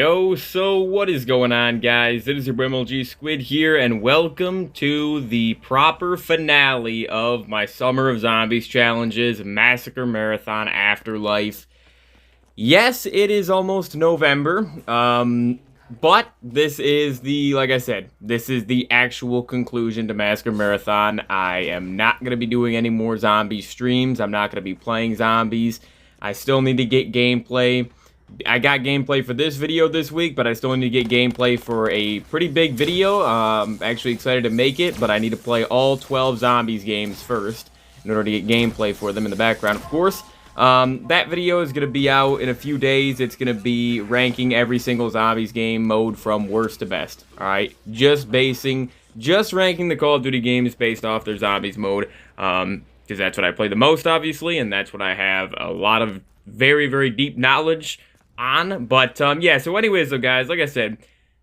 Yo, so what is going on, guys? It is your boy MLG Squid here, and welcome to the proper finale of my Summer of Zombies challenges, Massacre Marathon Afterlife. Yes, it is almost November, but this is like I said, this is the actual conclusion to Massacre Marathon. I am not going to be doing any more zombie streams. I'm not going to be playing zombies. I still need to get gameplay. I got gameplay for this video this week, but I still need to get gameplay for a pretty big video. I'm actually excited to make it, but I need to play all 12 zombies games first in order to get gameplay for them in the background, of course. That video is going to be out in a few days. It's going to be ranking every single zombies game mode from worst to best. Alright, just ranking the Call of Duty games based off their zombies mode, because that's what I play the most, obviously, and that's what I have a lot of very, very deep knowledge on. But yeah, so anyways, though, guys, like I said,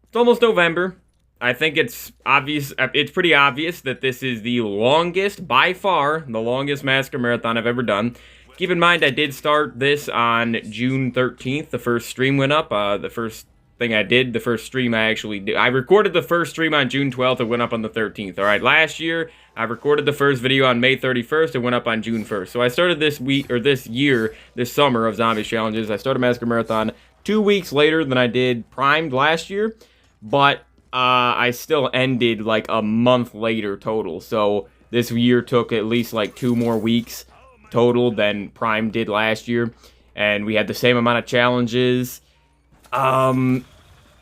it's almost November. I think it's obvious, it's pretty obvious that this is the longest, by far, the longest Massacre Marathon I've ever done. Keep in mind, I did start this on June 13th. The first stream went up. The first thing I did, the first stream I actually did, I recorded the first stream on June 12th. It went up on the 13th. All right, last year, I recorded the first video on May 31st. It went up on June 1st. So I started this summer of Zombies Challenges. I started Massacre Marathon 2 weeks later than I did Primed last year, but I still ended like a month later total. So this year took at least like 2 more weeks total than Prime did last year, and we had the same amount of challenges.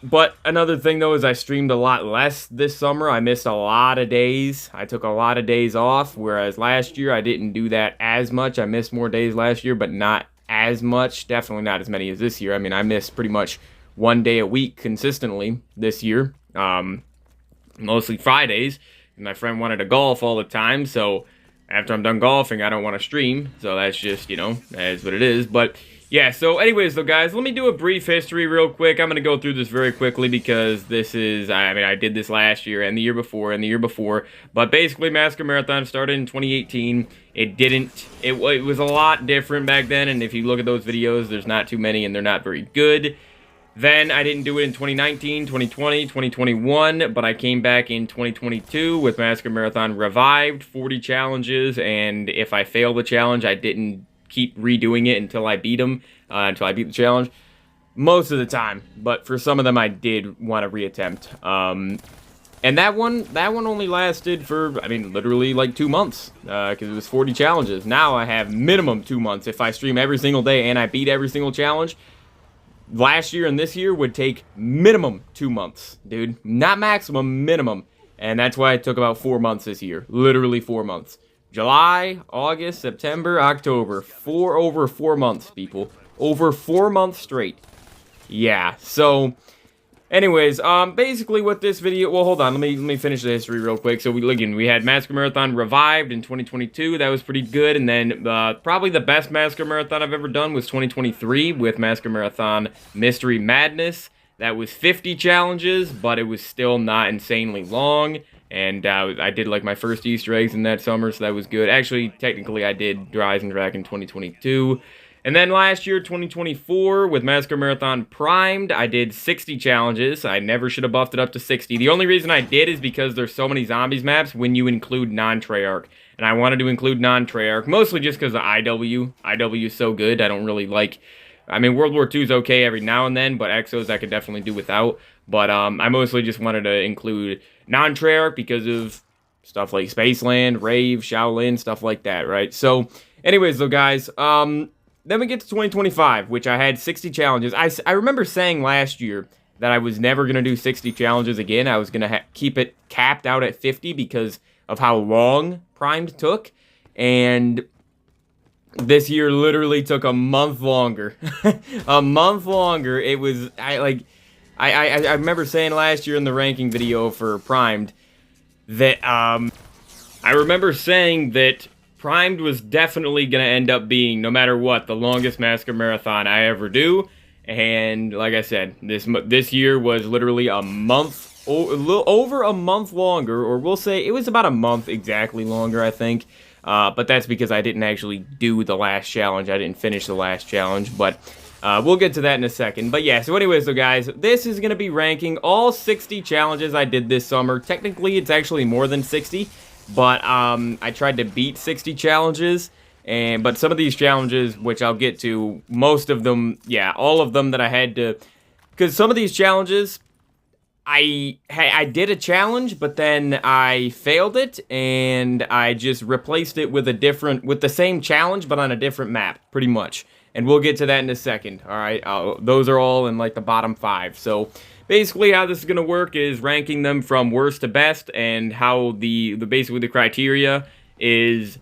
But another thing, though, is I streamed a lot less this summer. I missed a lot of days. I took a lot of days off, whereas last year I didn't do that as much. I missed more days last year, but not as much. Definitely not as many as this year. I mean, I missed pretty much 1 day a week consistently this year. Mostly Fridays. My friend wanted to golf all the time, so after I'm done golfing, I don't want to stream. So that's just, you know, that is what it is. But yeah, so anyways, though, guys, let me do a brief history real quick. I'm going to go through this very quickly because this is, I mean, I did this last year and the year before and the year before. But basically, Massacre Marathon started in 2018. It was a lot different back then. And if you look at those videos, there's not too many and they're not very good. Then I didn't do it in 2019, 2020, 2021, but I came back in 2022 with Massacre Marathon Revived, 40 challenges, and if I fail the challenge, I didn't keep redoing it until I beat them, until I beat the challenge, most of the time, but for some of them I did want to reattempt. And that one only lasted for, I mean, literally like 2 months, because it was 40 challenges. Now I have minimum 2 months. If I stream every single day and I beat every single challenge, last year and this year would take minimum 2 months, dude. Not maximum, minimum. And that's why it took about 4 months this year. Literally 4 months. July, August, September, October. Over 4 months, people. Over 4 months straight. Yeah, so anyways, basically what this video, well, hold on, let me finish the history real quick. So we had Massacre Marathon Revived in 2022. That was pretty good. And then probably the best Massacre Marathon I've ever done was 2023 with Massacre Marathon Mystery Madness. That was 50 challenges, but it was still not insanely long. And I did like my first Easter eggs in that summer, so that was good. Actually, technically, I did Rise and Drag in 2022. And then last year, 2024, with Massacre Marathon Primed, I did 60 challenges. I never should have buffed it up to 60. The only reason I did is because there's so many zombies maps when you include non-Treyarch. And I wanted to include non-Treyarch, mostly just because of IW. IW is so good. I don't really like, I mean, World War II is okay every now and then, but Exos I could definitely do without. But I mostly just wanted to include non-Treyarch because of stuff like Spaceland, Rave, Shaolin, stuff like that, right? So, anyways, though, guys, then we get to 2025, which I had 60 challenges. I remember saying last year that I was never going to do 60 challenges again. I was going to keep it capped out at 50 because of how long Primed took. And this year literally took a month longer. A month longer. It was, I remember saying last year in the ranking video for Primed that, I remember saying that Primed was definitely going to end up being, no matter what, the longest Massacre Marathon I ever do. And like I said, this year was literally a month, a little over a month longer, or we'll say it was about a month exactly longer, I think. But that's because I didn't actually do the last challenge. I didn't finish the last challenge. But We'll get to that in a second. But yeah, so anyways, so guys, this is going to be ranking all 60 challenges I did this summer. Technically, it's actually more than 60, but I tried to beat 60 challenges. But some of these challenges, which I'll get to, most of them, yeah, all of them that I had to, because some of these challenges, I did a challenge, but then I failed it, and I just replaced it with with the same challenge, but on a different map, pretty much. And we'll get to that in a second, all right? Those are all in, like, the bottom 5. So, basically, how this is going to work is ranking them from worst to best, and how basically the criteria is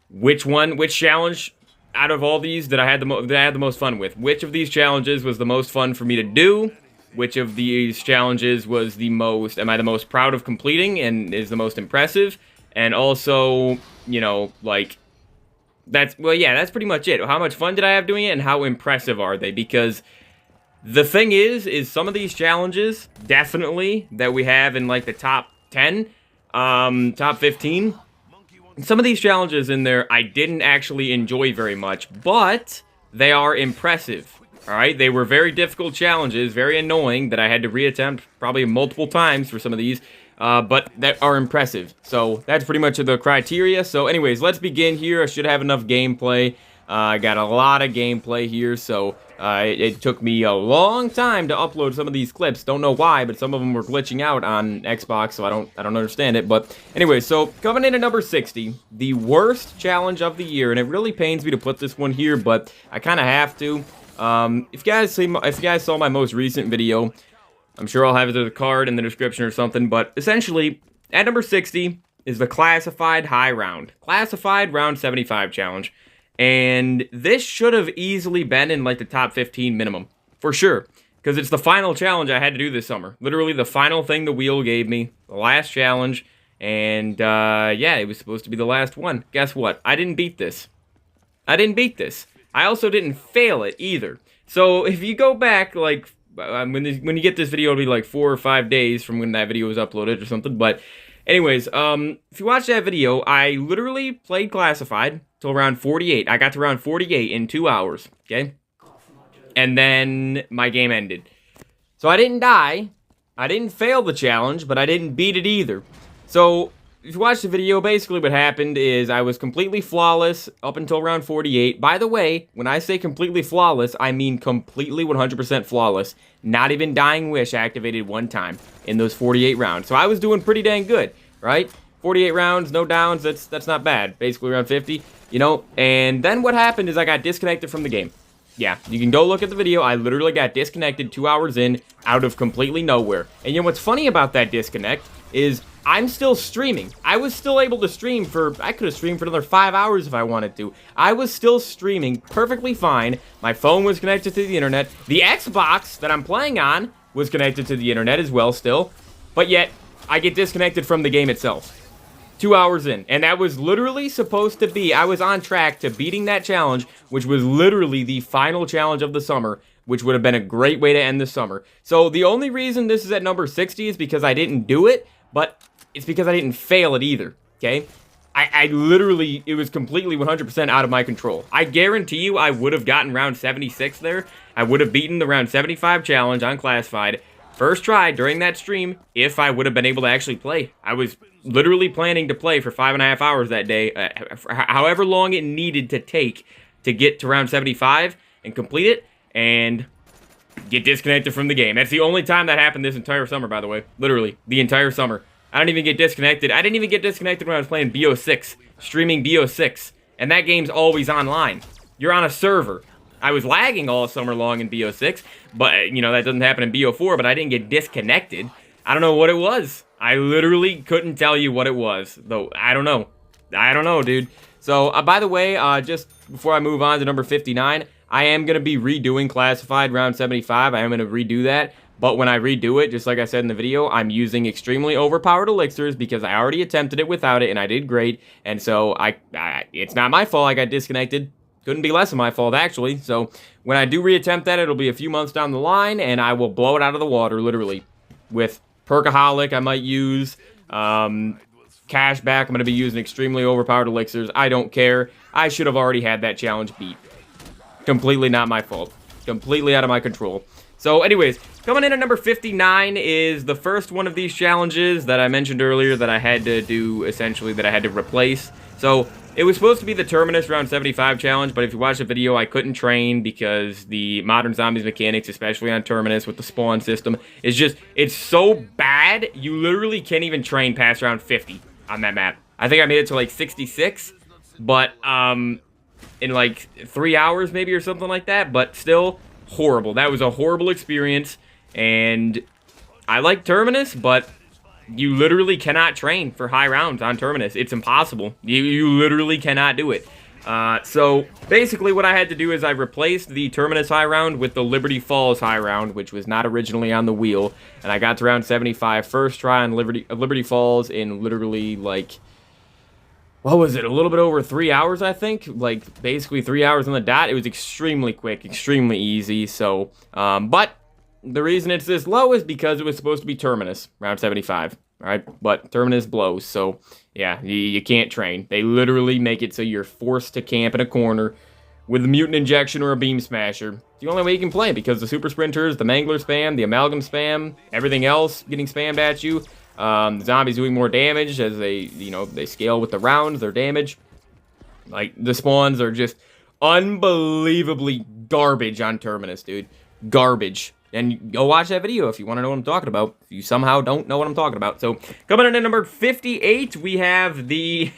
which challenge out of all these that I had the most fun with. Which of these challenges was the most fun for me to do? Which of these challenges was am I the most proud of completing and is the most impressive? And also, you know, like, that's pretty much it. How much fun did I have doing it, and how impressive are they? Because the thing is some of these challenges, definitely, that we have in, like, the top 10, top 15, some of these challenges in there I didn't actually enjoy very much, but they are impressive. Alright, they were very difficult challenges, very annoying, that I had to reattempt probably multiple times for some of these, but that are impressive. So, that's pretty much the criteria. So, anyways, let's begin here. I should have enough gameplay. I got a lot of gameplay here, so it took me a long time to upload some of these clips. Don't know why, but some of them were glitching out on Xbox, so I don't understand it. But anyway, so coming in at number 60, the worst challenge of the year, and it really pains me to put this one here, but I kind of have to. If you guys saw my most recent video, I'm sure I'll have it in the card in the description or something, but essentially, at number 60 is the Classified High Round. Classified Round 75 challenge. And this should have easily been in, like, the top 15 minimum. For sure. Because it's the final challenge I had to do this summer. Literally the final thing the wheel gave me. The last challenge. And, yeah, it was supposed to be the last one. Guess what? I didn't beat this. I also didn't fail it either. So if you go back, like, when you get this video, it'll be like 4 or 5 days from when that video was uploaded or something. But anyways, if you watch that video, I literally played Classified till around 48. I got to around 48 in 2 hours, okay? And then my game ended. So I didn't die. I didn't fail the challenge, but I didn't beat it either. So if you watch the video, basically what happened is I was completely flawless up until around 48. By the way, when I say completely flawless, I mean completely 100% flawless. Not even Dying Wish activated one time in those 48 rounds. So I was doing pretty dang good, right? 48 rounds, no downs, that's not bad. Basically around 50, you know? And then what happened is I got disconnected from the game. Yeah, you can go look at the video. I literally got disconnected 2 hours in out of completely nowhere. And you know what's funny about that disconnect is I'm still streaming. I was still able to stream I could have streamed for another 5 hours if I wanted to. I was still streaming perfectly fine. My phone was connected to the internet. The Xbox that I'm playing on was connected to the internet as well still. But yet, I get disconnected from the game itself. 2 hours in. And that was literally supposed to be, I was on track to beating that challenge, which was literally the final challenge of the summer, which would have been a great way to end the summer. So the only reason this is at number 60 is because I didn't do it, but it's because I didn't fail it either, okay? I literally, it was completely 100% out of my control. I guarantee you I would have gotten round 76 there. I would have beaten the round 75 challenge on Classified first try during that stream if I would have been able to actually play. I was literally planning to play for 5.5 hours that day, however long it needed to take to get to round 75 and complete it and get disconnected from the game. That's the only time that happened this entire summer, by the way. Literally, the entire summer. I don't even get disconnected. I didn't even get disconnected when I was playing BO6, streaming BO6, and that game's always online. You're on a server. I was lagging all summer long in BO6, but, you know, that doesn't happen in BO4, but I didn't get disconnected. I don't know what it was. I literally couldn't tell you what it was, though. I don't know. I don't know, dude. So, by the way, just before I move on to number 59, I am going to be redoing Classified Round 75. I am going to redo that. But when I redo it, just like I said in the video, I'm using extremely overpowered elixirs because I already attempted it without it, and I did great. And so, it's not my fault I got disconnected. Couldn't be less of my fault, actually. So, when I do reattempt that, it'll be a few months down the line, and I will blow it out of the water, literally. With Perkaholic, I might use. Cashback, I'm going to be using extremely overpowered elixirs. I don't care. I should have already had that challenge beat. Completely not my fault. completely out of my control. So anyways, coming in at number 59 is the first one of these challenges that I mentioned earlier that I had to do, essentially, that I had to replace. So it was supposed to be the Terminus Round 75 challenge, but if you watch the video, I couldn't train because the Modern Zombies mechanics, especially on Terminus with the spawn system, is just, it's so bad, you literally can't even train past round 50 on that map. I think I made it to like 66, but in like 3 hours maybe or something like that, but still horrible. That was a horrible experience, and I like Terminus, but you literally cannot train for high rounds on Terminus. It's impossible. You literally cannot do it. So basically what I had to do is I replaced the Terminus high round with the Liberty Falls high round, which was not originally on the wheel, and I got to round 75 first try on Liberty Falls in literally like, what was it, a little bit over 3 hours, I think? Like, basically 3 hours on the dot. It was extremely quick, extremely easy, so, but the reason it's this low is because it was supposed to be Terminus, round 75, alright? But Terminus blows, so, yeah, you can't train. They literally make it so you're forced to camp in a corner with a mutant injection or a beam smasher. It's the only way you can play, because the super sprinters, the mangler spam, the amalgam spam, everything else getting spammed at you, the zombies doing more damage as they, you know, they scale with the rounds, their damage. Like, the spawns are just unbelievably garbage on Terminus, dude. Garbage. And go watch that video if you want to know what I'm talking about. If you somehow don't know what I'm talking about. So, coming in at number 58, we have the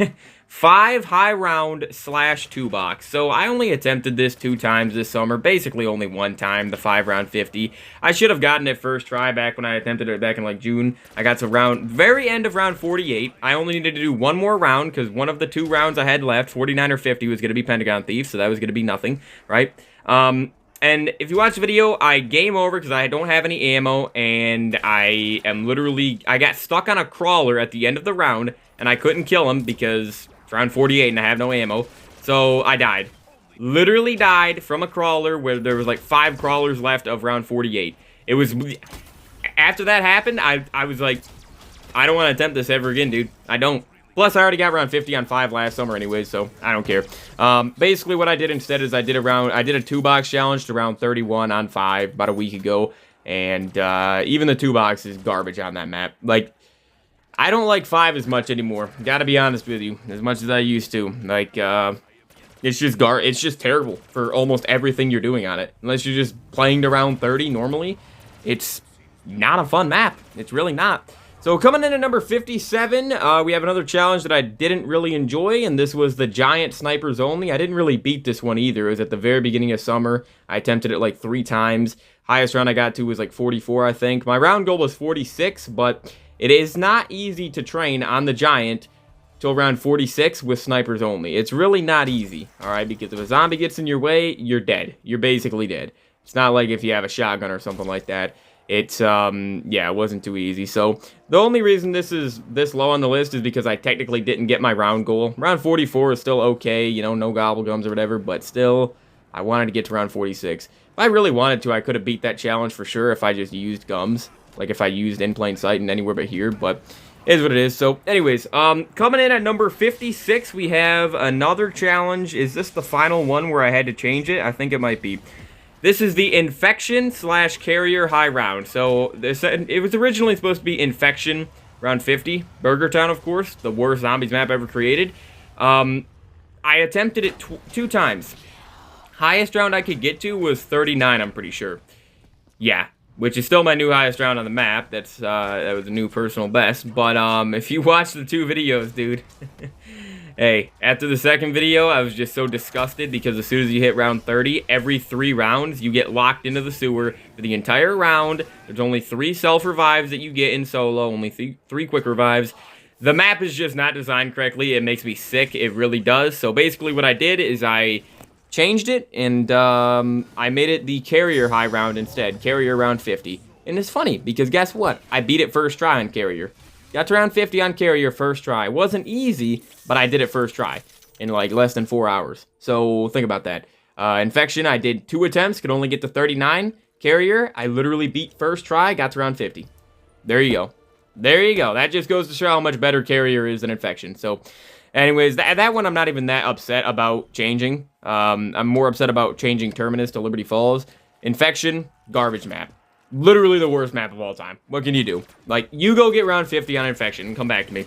5 high round / 2 box. So, I only attempted this 2 times this summer. Basically, only 1 time, the 5 round 50. I should have gotten it first try back when I attempted it back in, like, June. I got to very end of round 48. I only needed to do 1 more round, because one of the 2 rounds I had left, 49 or 50, was going to be Pentagon Thief, so that was going to be nothing, right? And if you watch the video, I game over because I don't have any ammo, and I got stuck on a crawler at the end of the round, and I couldn't kill him because it's round 48 and I have no ammo, so I died. Literally died from a crawler where there was like 5 crawlers left of round 48. It was, after that happened, I was like, I don't want to attempt this ever again, dude. I don't. Plus, I already got around 50 on 5 last summer anyways, so I don't care. Basically, what I did instead is I did a 2-box challenge to round 31 on 5 about a week ago, and even the 2-box is garbage on that map. Like, I don't like 5 as much anymore. Gotta be honest with you, as much as I used to. Like, it's just terrible for almost everything you're doing on it. Unless you're just playing to round 30 normally, it's not a fun map. It's really not. So coming in at number 57, we have another challenge that I didn't really enjoy, and this was the Giant Snipers Only. I didn't really beat this one either. It was at the very beginning of summer. I attempted it like 3 times. Highest round I got to was like 44, I think. My round goal was 46, but it is not easy to train on the Giant till round 46 with Snipers Only. It's really not easy, alright? Because if a zombie gets in your way, you're dead. You're basically dead. It's not like if you have a shotgun or something like that. It's, yeah, it wasn't too easy. So, the only reason this is this low on the list is because I technically didn't get my round goal. Round 44 is still okay, you know, no gobblegums or whatever, but still, I wanted to get to round 46. If I really wanted to, I could have beat that challenge for sure if I just used gums. Like, if I used in plain sight and anywhere but here, but it is what it is. So, anyways, coming in at number 56, we have another challenge. Is this the final one where I had to change it? I think it might be. This is the Infection / Carrier high round. So, it was originally supposed to be Infection, round 50. Burger Town, of course, the worst zombies map ever created. I attempted it 2 times. Highest round I could get to was 39, I'm pretty sure. Yeah, which is still my new highest round on the map. That was a new personal best. But, if you watch the 2 videos, dude... Hey, after the second video, I was just so disgusted because as soon as you hit round 30, every 3 rounds, you get locked into the sewer for the entire round. There's only 3 self-revives that you get in solo, only 3 quick revives. The map is just not designed correctly. It makes me sick. It really does. So basically what I did is I changed it, and I made it the Carrier high round instead. Carrier round 50. And it's funny, because guess what? I beat it first try on Carrier. Got to round 50 on Carrier first try. It wasn't easy, but I did it first try in like less than 4 hours. So think about that. Infection, I did 2 attempts, could only get to 39. Carrier, I literally beat first try, got to round 50. There you go. There you go. That just goes to show how much better Carrier is than Infection. So anyways, that one I'm not even that upset about changing. I'm more upset about changing Terminus to Liberty Falls. Infection, garbage map. Literally the worst map of all time. What can you do? Like, you go get round 50 on Infection and come back to me.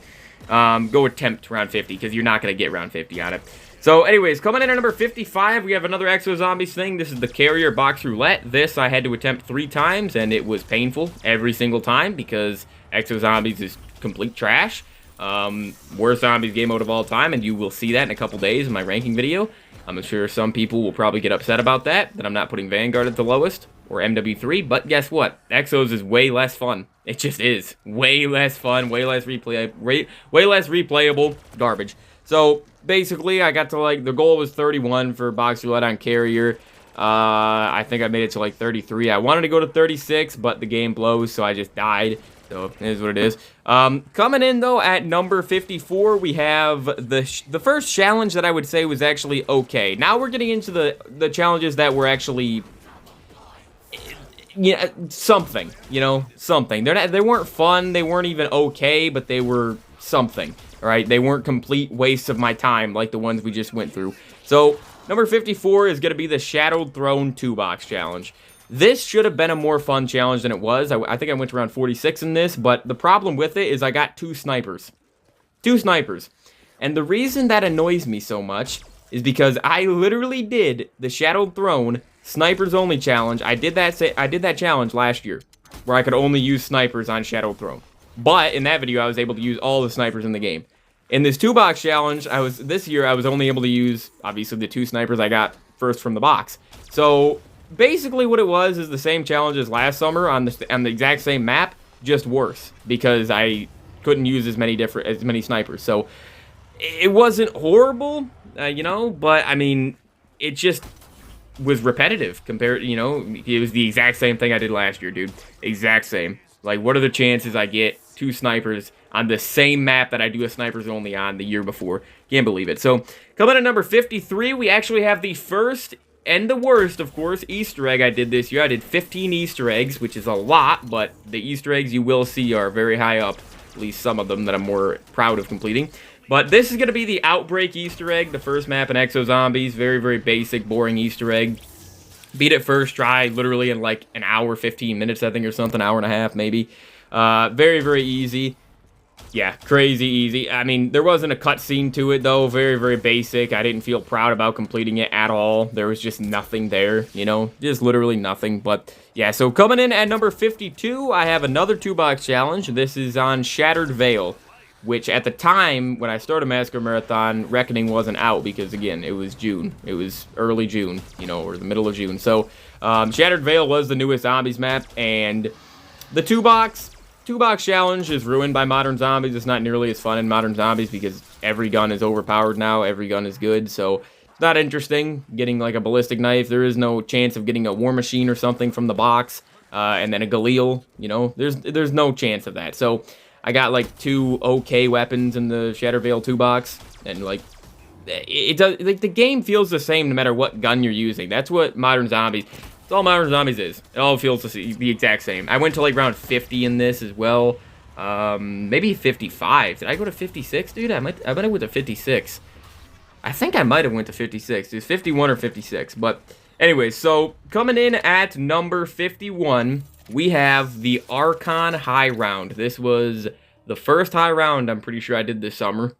Go attempt round 50, because you're not going to get round 50 on it. So, anyways, coming in at number 55, we have another Exo Zombies thing. This is the Carrier Box Roulette. This I had to attempt 3 times, and it was painful every single time, because Exo Zombies is complete trash. Worst zombies game mode of all time, and you will see that in a couple days in my ranking video. I'm sure some people will probably get upset about that I'm not putting Vanguard at the lowest, or MW3, but guess what? Exos is way less fun. It just is. Way less fun, way less replayable, garbage. So, basically, I got to, like, the goal was 31 for Box Roulette on Carrier. I think I made it to, like, 33. I wanted to go to 36, but the game blows, so I just died. So, it is what it is. Coming in, though, at number 54, we have the first challenge that I would say was actually okay. Now we're getting into the challenges that were actually... yeah, something, you know, something. They weren't fun, they weren't even okay, but they were something, all right? They weren't complete wastes of my time like the ones we just went through. So, number 54 is going to be the Shadowed Throne 2-box challenge. This should have been a more fun challenge than it was. I think I went around 46 in this, but the problem with it is I got 2 snipers. 2 snipers. And the reason that annoys me so much is because I literally did the Shadowed Throne Snipers Only challenge. I did that challenge last year, where I could only use snipers on Shadowed Throne. But in that video, I was able to use all the snipers in the game. In this 2-box challenge, this year I was only able to use, obviously, the 2 snipers I got first from the box. So basically, what it was is the same challenge as last summer on the exact same map, just worse, because I couldn't use as many snipers. So it wasn't horrible, you know, but I mean, it just was repetitive compared, you know, it was the exact same thing I did last year, dude. Exact same. Like, what are the chances I get 2 snipers on the same map that I do a snipers only on the year before? Can't believe it. So, coming at number 53, we actually have the first and the worst, of course, Easter egg I did this year. I did 15 Easter eggs, which is a lot, but the Easter eggs you will see are very high up, at least some of them that I'm more proud of completing. But this is going to be the Outbreak Easter egg, the first map in Exo Zombies. Very, very basic, boring Easter egg. Beat it first try, literally in like an hour, 15 minutes, I think, or something, hour and a half, maybe. Very, very easy. Yeah, crazy easy. I mean, there wasn't a cutscene to it, though. Very, very basic. I didn't feel proud about completing it at all. There was just nothing there, you know? Just literally nothing. But, yeah, so coming in at number 52, I have another 2-box challenge. This is on Shattered Veil, which at the time, when I started Massacre Marathon, Reckoning wasn't out because, again, it was June. It was early June, you know, or the middle of June. So, Shattered Veil was the newest Zombies map, and the 2-box challenge is ruined by Modern Zombies. It's not nearly as fun in Modern Zombies because every gun is overpowered now. Every gun is good, so it's not interesting getting, like, a ballistic knife. There is no chance of getting a War Machine or something from the box, and then a Galil, you know. There's no chance of that. So I got, like, 2 okay weapons in the Shattered Veil 2-box, and, like, it does, like, the game feels the same no matter what gun you're using. That's what Modern Zombies, that's all Modern Zombies is. It all feels the exact same. I went to, like, round 50 in this as well. Maybe 55. Did I go to 56, dude? I might have went to 56. I think I might have went to 56. It was 51 or 56, but anyways, so coming in at number 51, we have the Archon High Round. This was the first high round I'm pretty sure I did this summer.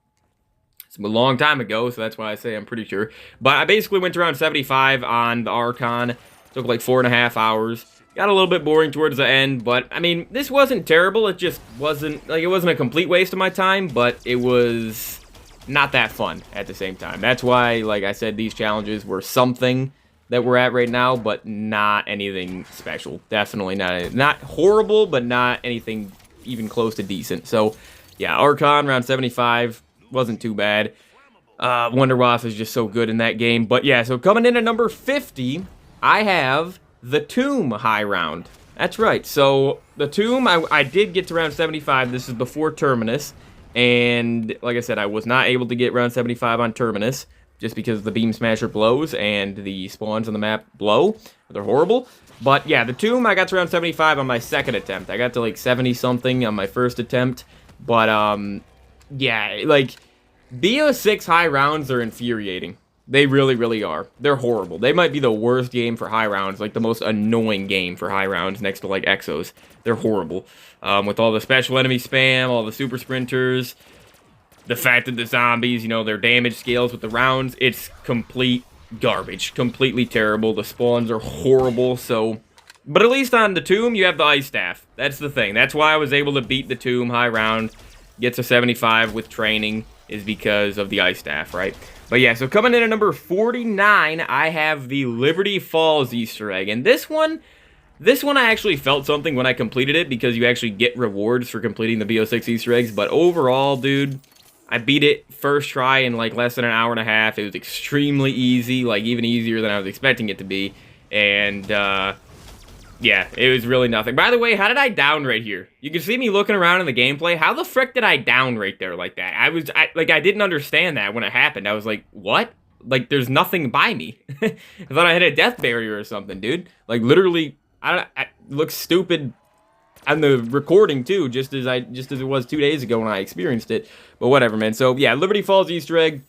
It's a long time ago, so that's why I say I'm pretty sure. But I basically went to around 75 on the Archon. Took like 4.5 hours. Got a little bit boring towards the end, but I mean, this wasn't terrible. It just wasn't, like, it wasn't a complete waste of my time, but it was not that fun at the same time. That's why, like I said, these challenges were something that we're at right now, but not anything special. Definitely not horrible, but not anything even close to decent. So, yeah, Archon around 75 wasn't too bad. Wonder Wasp is just so good in that game. But yeah, so coming in at number 50, I have the Tomb High Round. That's right. So the Tomb, I did get to round 75. This is before Terminus. And like I said, I was not able to get round 75 on Terminus just because the Beam Smasher blows and the spawns on the map blow. They're horrible. But yeah, the Tomb, I got to round 75 on my second attempt. I got to like 70-something on my first attempt. But, yeah, like, BO6 high rounds are infuriating. They really, really are. They're horrible. They might be the worst game for high rounds, like the most annoying game for high rounds next to like Exos. They're horrible. With all the special enemy spam, all the super sprinters, the fact that the zombies, you know, their damage scales with the rounds, it's complete garbage. Completely terrible. The spawns are horrible, so... But at least on the Tomb, you have the Ice Staff. That's the thing. That's why I was able to beat the Tomb high round, get to 75 with training, is because of the Ice Staff, right? But yeah, so coming in at number 49, I have the Liberty Falls Easter egg. And this one I actually felt something when I completed it, because you actually get rewards for completing the BO6 Easter eggs. But overall, dude, I beat it first try in like less than an hour and a half. It was extremely easy, like even easier than I was expecting it to be. And, yeah, it was really nothing. By the way, how did I down right here? You can see me looking around in the gameplay. How the frick did I down right there like that? I didn't understand that when it happened. I was like, what? Like, there's nothing by me. I thought I hit a death barrier or something, dude. Like, literally, it looks stupid on the recording, too, just as it was 2 days ago when I experienced it. But whatever, man. So, yeah, Liberty Falls Easter egg.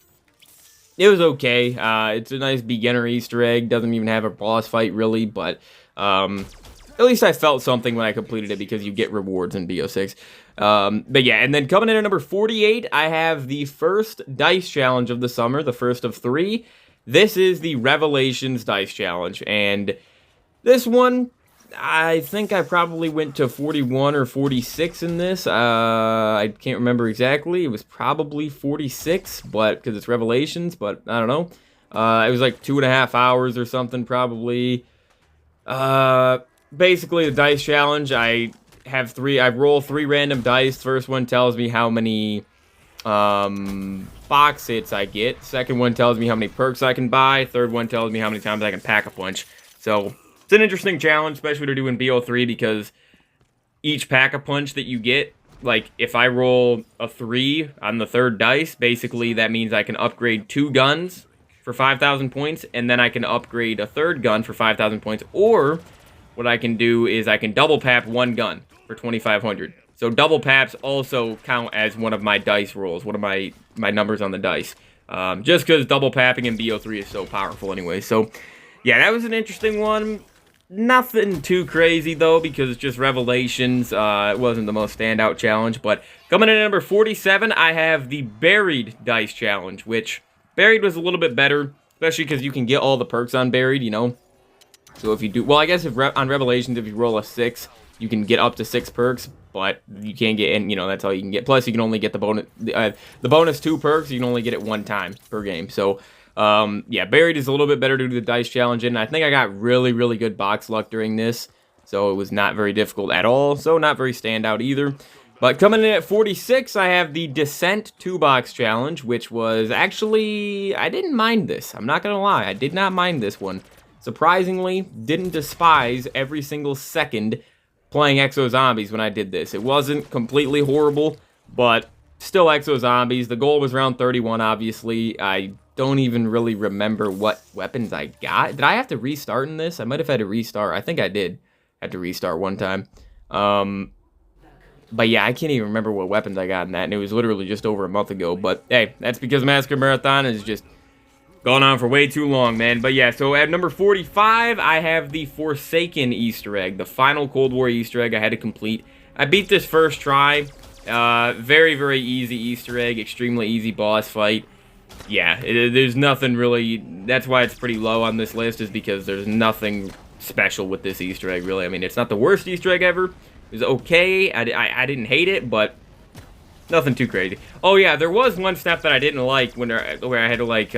It was okay. It's a nice beginner Easter egg. Doesn't even have a boss fight, really, but... at least I felt something when I completed it, because you get rewards in BO6. But yeah, and then coming in at number 48, I have the first dice challenge of the summer, the first of 3. This is the Revelations Dice Challenge, and this one, I think I probably went to 41 or 46 in this. I can't remember exactly. It was probably 46, but because it's Revelations, but I don't know. It was like 2.5 hours or something, probably. Basically the dice challenge, I roll 3 random dice. First one tells me how many, box hits I get. Second one tells me how many perks I can buy. Third one tells me how many times I can pack a punch. So, it's an interesting challenge, especially to do in BO3, because each pack a punch that you get, like, if I roll a 3 on the third dice, basically that means I can upgrade 2 guns for 5,000 points, and then I can upgrade a third gun for 5,000 points, or what I can do is I can double pap 1 gun for 2,500. So double paps also count as one of my dice rolls, one of my numbers on the dice. Just because double papping in BO3 is so powerful anyway. So, yeah, that was an interesting one. Nothing too crazy, though, because it's just Revelations. It wasn't the most standout challenge. But coming in at number 47, I have the Buried Dice Challenge, which Buried was a little bit better, especially because you can get all the perks on Buried, you know. So if you do, well, I guess on Revelations, if you roll a 6, you can get up to 6 perks, but you can't get in, you know, that's all you can get. Plus, you can only get the bonus 2 perks, you can only get it 1 time per game. So, yeah, Buried is a little bit better due to the dice challenge, and I think I got really, really good box luck during this, so it was not very difficult at all, so not very standout either. But coming in at 46, I have the Descent 2-box challenge, which was actually, I didn't mind this. I'm not gonna lie, I did not mind this one. Surprisingly, didn't despise every single second playing Exo Zombies when I did this. It wasn't completely horrible, but still Exo Zombies. The goal was round 31, obviously. I don't even really remember what weapons I got. Did I have to restart in this? I might have had to restart. I think I did have to restart one time. But yeah, I can't even remember what weapons I got in that, and it was literally just over a month ago. But hey, that's because Massacre Marathon is just gone on for way too long, man. But yeah, so at number 45, I have the Forsaken Easter egg, the final Cold War Easter egg I had to complete. I beat this first try. Very, very easy Easter egg, extremely easy boss fight. Yeah, there's nothing really, that's why it's pretty low on this list, is because there's nothing special with this Easter egg, really. I mean, it's not the worst Easter egg ever. It was okay. I didn't hate it, but nothing too crazy. Oh yeah, there was one step that I didn't like where I had to like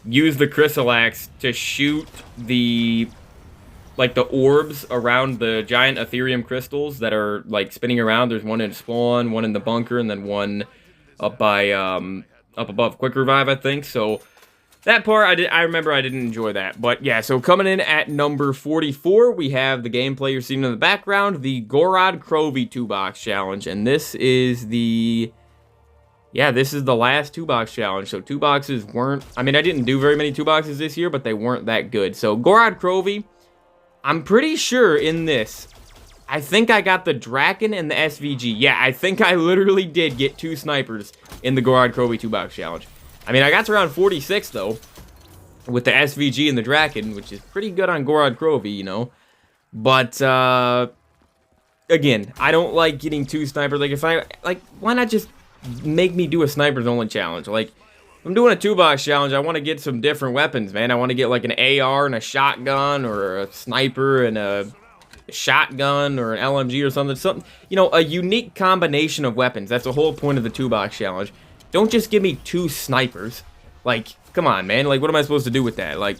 use the Chrysalax to shoot the orbs around the giant Ethereum crystals that are like spinning around. There's one in spawn, one in the bunker, and then one up by up above Quick Revive, I think. So that part, I remember I didn't enjoy that. But yeah, so coming in at number 44, we have the gameplay you're seeing in the background, the Gorod Krovi 2-box challenge. And this is the last 2-box challenge. So 2 boxes weren't, I mean, I didn't do very many 2 boxes this year, but they weren't that good. So Gorod Krovi, I'm pretty sure in this, I think I got the Draken and the SVG. Yeah, I think I literally did get 2 snipers in the Gorod Krovi 2-box challenge. I mean, I got to around 46, though, with the SVG and the Draken, which is pretty good on Gorod Krovi, you know. But, again, I don't like getting 2 snipers. Like, why not just make me do a snipers only challenge? Like, if I'm doing a 2-box challenge, I want to get some different weapons, man. I want to get, like, an AR and a shotgun, or a sniper and a shotgun, or an LMG or something, you know, a unique combination of weapons. That's the whole point of the 2-box challenge. Don't just give me 2 snipers. Like, come on, man. Like, what am I supposed to do with that? Like,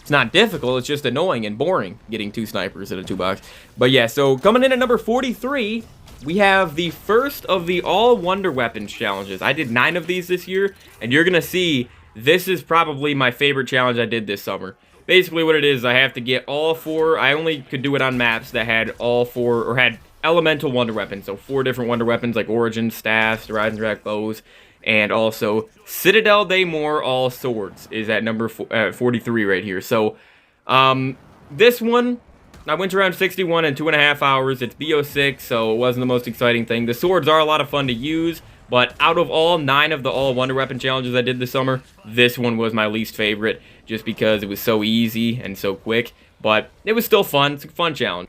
it's not difficult. It's just annoying and boring getting 2 snipers in a 2-box. But yeah, so coming in at number 43, we have the first of the all Wonder Weapons challenges. I did 9 of these this year, and you're going to see this is probably my favorite challenge I did this summer. Basically what it is, I have to get all 4, I only could do it on maps that had all 4, or had elemental wonder weapons, so 4 different wonder weapons like Origin, Staffs, Rise and Rack Bows, and also Citadel Daymore All Swords is at number 43 right here. So, this one, I went around 61 in 2.5 hours, it's BO6, so it wasn't the most exciting thing. The swords are a lot of fun to use, but out of all 9 of the all Wonder Weapon challenges I did this summer, this one was my least favorite, just because it was so easy and so quick, but it was still fun. It's a fun challenge.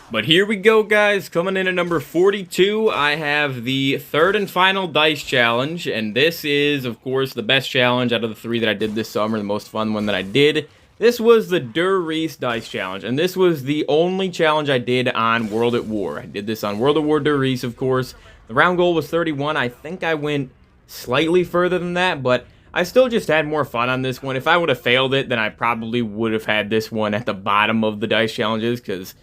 But here we go, guys. Coming in at number 42, I have the third and final dice challenge, and this is, of course, the best challenge out of the 3 that I did this summer, the most fun one that I did. This was the Der Riese dice challenge, and this was the only challenge I did on World at War. I did this on World at War Der Riese, of course. The round goal was 31. I think I went slightly further than that, but I still just had more fun on this one. If I would have failed it, then I probably would have had this one at the bottom of the dice challenges, because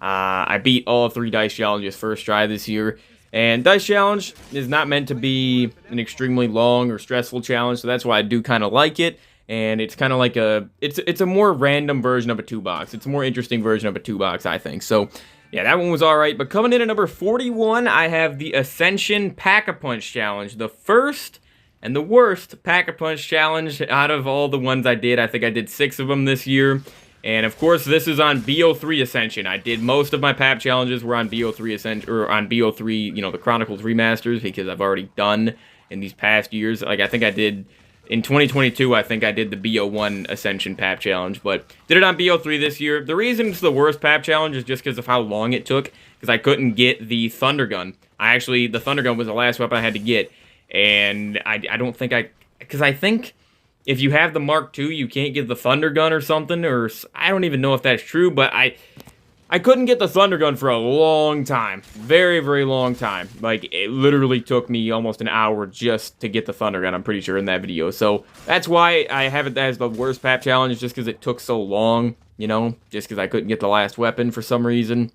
I beat all 3 dice challenges first try this year. And dice challenge is not meant to be an extremely long or stressful challenge, so that's why I do kind of like it. And it's kind of like it's a more random version of a 2-box. It's a more interesting version of a 2-box, I think. So, yeah, that one was alright. But coming in at number 41, I have the Ascension Pack-a-Punch Challenge. The first and the worst Pack-a-Punch challenge out of all the ones I did. I think I did 6 of them this year. And of course, this is on BO3 Ascension. I did most of my PAP challenges were on BO3 Ascension, or on BO3, you know, the Chronicles remasters, because I've already done in these past years. Like, I think I did in 2022, I think I did the BO1 Ascension PAP challenge, but did it on BO3 this year. The reason it's the worst PAP challenge is just because of how long it took, because I couldn't get the Thunder Gun. The Thunder Gun was the last weapon I had to get, and I don't think because I think if you have the Mark II, you can't get the Thunder Gun or something, or I don't even know if that's true, but I couldn't get the Thunder Gun for a long time. Very, very long time. Like, it literally took me almost an hour just to get the Thunder Gun, I'm pretty sure, in that video. So, that's why I have it as the worst PAP challenge, just because it took so long, you know? Just because I couldn't get the last weapon for some reason.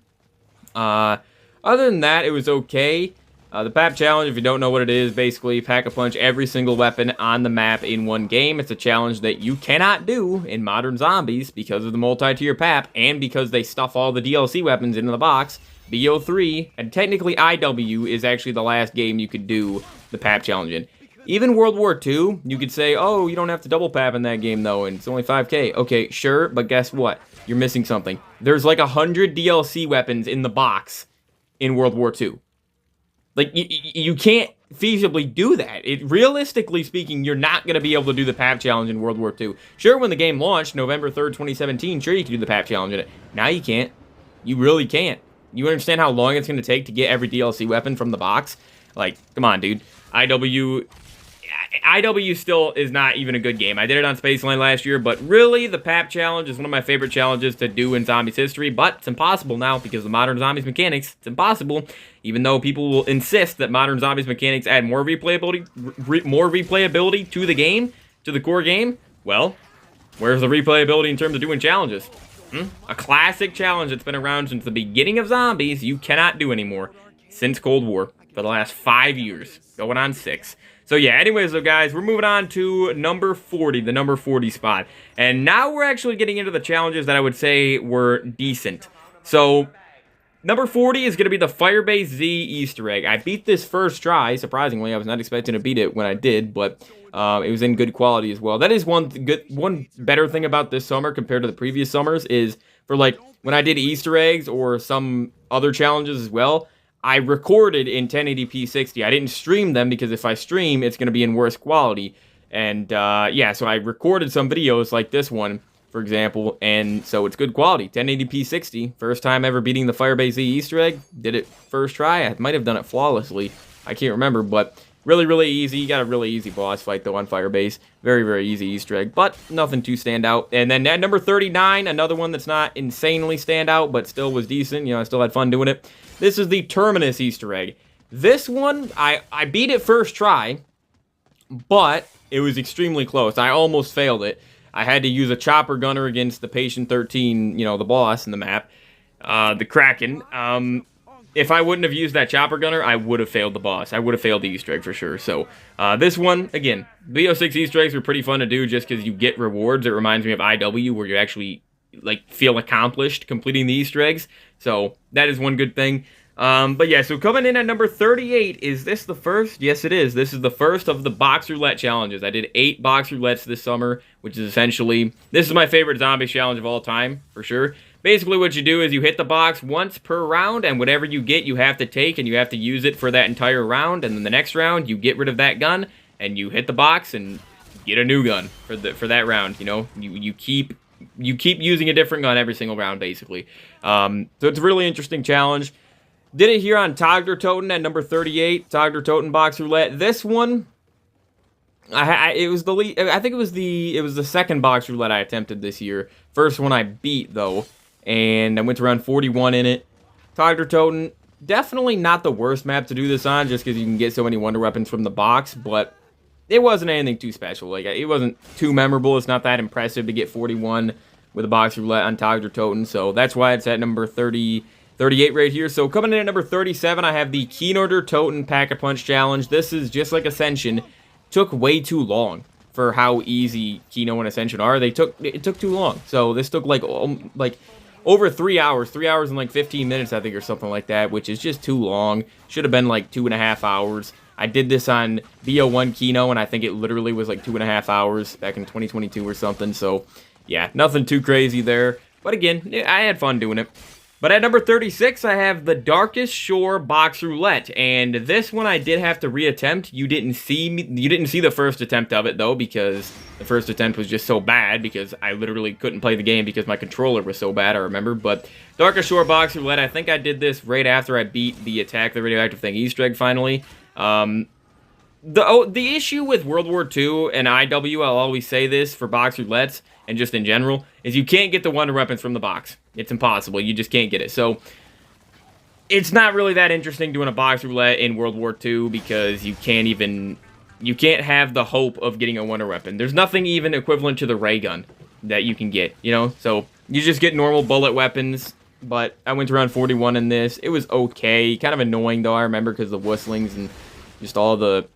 Other than that, it was okay. The PAP challenge, if you don't know what it is, basically pack-a-punch every single weapon on the map in one game. It's a challenge that you cannot do in Modern Zombies because of the multi-tier PAP and because they stuff all the DLC weapons into the box. BO3, and technically IW, is actually the last game you could do the PAP challenge in. Even World War II, you could say, oh, you don't have to double PAP in that game though, and it's only 5k. Okay, sure, but guess what? You're missing something. There's like 100 DLC weapons in the box in World War II. Like, you can't feasibly do that. Realistically speaking, you're not going to be able to do the PAP challenge in World War II. Sure, when the game launched, November 3rd, 2017, sure, you could do the PAP challenge in it. Now you can't. You really can't. You understand how long it's going to take to get every DLC weapon from the box? Like, come on, dude. IW still is not even a good game. I did it on Spaceline last year, but really, the PAP challenge is one of my favorite challenges to do in Zombies history, but it's impossible now because of Modern Zombies mechanics. It's impossible, even though people will insist that Modern Zombies mechanics add more replayability to the game, to the core game. Well, where's the replayability in terms of doing challenges? A classic challenge that's been around since the beginning of Zombies, you cannot do anymore since Cold War for the last 5 years, going on 6. So yeah, anyways though guys, we're moving on to number 40, the number 40 spot. And now we're actually getting into the challenges that I would say were decent. So, number 40 is going to be the Firebase Z Easter egg. I beat this first try, surprisingly. I was not expecting to beat it when I did, but it was in good quality as well. That is one better thing about this summer compared to the previous summers is, for like, when I did Easter eggs or some other challenges as well, I recorded in 1080p 60. I didn't stream them because if I stream, it's going to be in worse quality. And yeah, so I recorded some videos like this one, for example, and so it's good quality. 1080p 60. First time ever beating the Firebase Z Easter egg. Did it first try. I might have done it flawlessly. I can't remember, but really, really easy. You got a really easy boss fight, though, on Firebase. Very, very easy Easter egg, but nothing too stand out. And then at number 39, another one that's not insanely stand out, but still was decent. You know, I still had fun doing it. This is the Terminus Easter egg. This one, I beat it first try, but it was extremely close. I almost failed it. I had to use a chopper gunner against the Patient 13, you know, the boss in the map, the Kraken. If I wouldn't have used that chopper gunner, I would have failed the boss. I would have failed the Easter egg for sure. So, this one, again, BO6 Easter eggs were pretty fun to do just because you get rewards. It reminds me of IW where you actually, like, feel accomplished completing the Easter eggs. So, that is one good thing. But yeah, so coming in at number 38, is this the first? Yes, it is. This is the first of the box roulette challenges. I did 8 box roulettes this summer, which is essentially, this is my favorite zombie challenge of all time, for sure. Basically, what you do is you hit the box once per round, and whatever you get, you have to take, and you have to use it for that entire round, and then the next round, you get rid of that gun, and you hit the box, and get a new gun for that round, you know? You keep using a different gun every single round, basically. So it's a really interesting challenge. Did it here on Togder at number 38, Togder box roulette. This one, I think it was the second box roulette I attempted this year. First one I beat though, and I went to around 41 in it. Togder definitely not the worst map to do this on, just because you can get so many wonder weapons from the box, but it wasn't anything too special. Like, it wasn't too memorable. It's not that impressive to get 41 with a box roulette on Togder, so that's why it's at number 38 right here. So coming in at number 37, I have the Keynoter Toten Pack-a-Punch Challenge. This is just like Ascension. Took way too long for how easy Kino and Ascension are. It took too long. So this took like over 3 hours. 3 hours and like 15 minutes, I think, or something like that, which is just too long. Should have been like 2.5 hours. I did this on BO1 Kino, and I think it literally was like 2.5 hours back in 2022 or something. So yeah, nothing too crazy there. But again, I had fun doing it. But at number 36, I have the Darkest Shore Box Roulette, and this one I did have to reattempt. You didn't see the first attempt of it though, because the first attempt was just so bad because I literally couldn't play the game because my controller was so bad, I remember. But Darkest Shore Box Roulette, I think I did this right after I beat the Attack the Radioactive Thing Easter egg finally. The issue with World War II and IW, I'll always say this for box roulettes and just in general, is you can't get the wonder weapons from the box. It's impossible. You just can't get it. So it's not really that interesting doing a box roulette in World War II because you can't have the hope of getting a wonder weapon. There's nothing even equivalent to the ray gun that you can get, you know? So you just get normal bullet weapons, but I went around 41 in this. It was okay. Kind of annoying though, I remember, because the whistlings and just all the...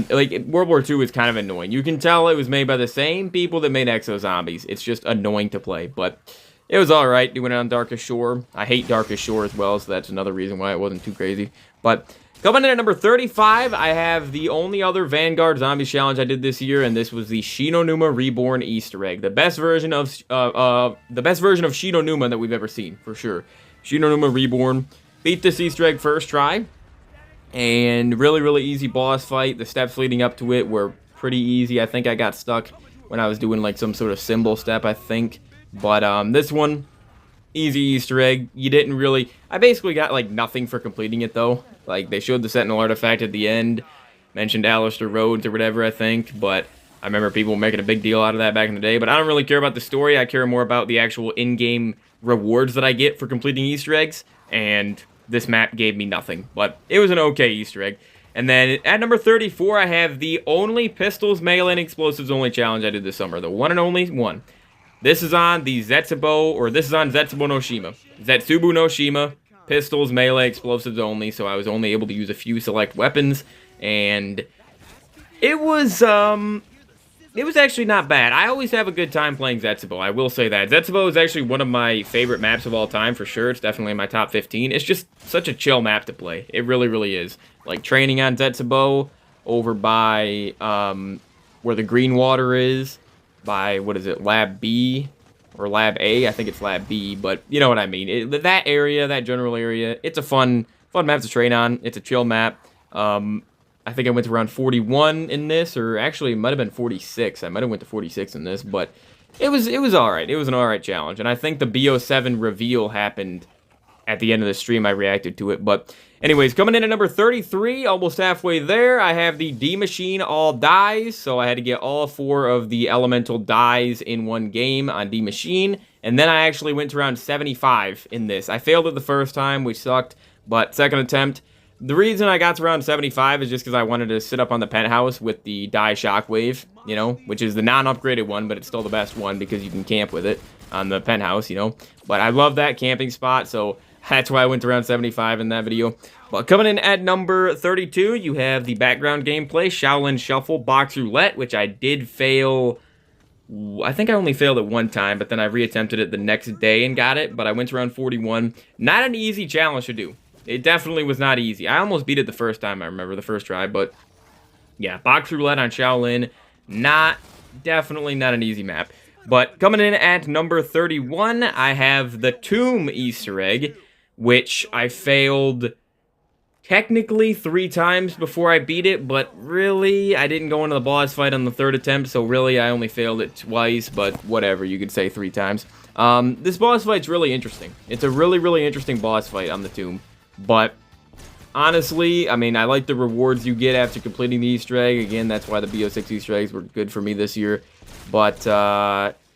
like, World War II is kind of annoying. You can tell it was made by the same people that made Exo Zombies. It's just annoying to play, but it was alright doing it on Darkest Shore. I hate Darkest Shore as well, so that's another reason why it wasn't too crazy. But coming in at number 35, I have the only other Vanguard Zombies challenge I did this year, and this was the Shinonuma Reborn Easter egg. The best version of Shinonuma that we've ever seen, for sure. Shinonuma Reborn. Beat this Easter egg first try. And really, really easy boss fight. The steps leading up to it were pretty easy. I think I got stuck when I was doing like some sort of symbol step, I think. But this one, easy Easter egg. You didn't really... I basically got like nothing for completing it though. Like, they showed the Sentinel artifact at the end. Mentioned Alistair Rhodes or whatever, I think. But I remember people making a big deal out of that back in the day. But I don't really care about the story. I care more about the actual in-game rewards that I get for completing Easter eggs. And this map gave me nothing, but it was an okay Easter egg. And then at number 34, I have the only pistols, melee, and explosives only challenge I did this summer. The one and only one. This is on the Zetsubo no Shima. Zetsubu no Shima, pistols, melee, explosives only, so I was only able to use a few select weapons, and it was actually not bad. I always have a good time playing Zetsubo, I will say that. Zetsubo is actually one of my favorite maps of all time, for sure. It's definitely in my top 15. It's just such a chill map to play. It really, really is. Like, training on Zetsubo over by where the green water is, by, what is it, Lab B or Lab A? I think it's Lab B, but you know what I mean. That area, that general area, it's a fun fun map to train on. It's a chill map. I think I went to around 41 in this, or actually it might have been 46. I might have went to 46 in this, but it was alright. It was an alright challenge, and I think the BO7 reveal happened at the end of the stream. I reacted to it, but anyways, coming in at number 33, almost halfway there, I have the D Machine all dies, so I had to get all 4 of the elemental dies in one game on D Machine, and then I actually went to around 75 in this. I failed it the first time, which sucked, but second attempt. The reason I got to around 75 is just because I wanted to sit up on the penthouse with the die shockwave, you know, which is the non-upgraded one, but it's still the best one because you can camp with it on the penthouse, you know. But I love that camping spot, so that's why I went to around 75 in that video. But coming in at number 32, you have the background gameplay, Shaolin Shuffle Box Roulette, which I did fail. I think I only failed it one time, but then I reattempted it the next day and got it. But I went to around 41. Not an easy challenge to do. It definitely was not easy. I almost beat it the first time, I remember, the first try. But yeah, Box Roulette on Shaolin, definitely not an easy map. But coming in at number 31, I have the Tomb Easter egg, which I failed technically 3 times before I beat it, but really, I didn't go into the boss fight on the 3rd attempt, so really, I only failed it twice, but whatever, you could say 3 times. This boss fight's really interesting. It's a really, really interesting boss fight on the Tomb, but honestly, I mean, I like the rewards you get after completing the Easter egg. Again, that's why the BO6 Easter eggs were good for me this year, but,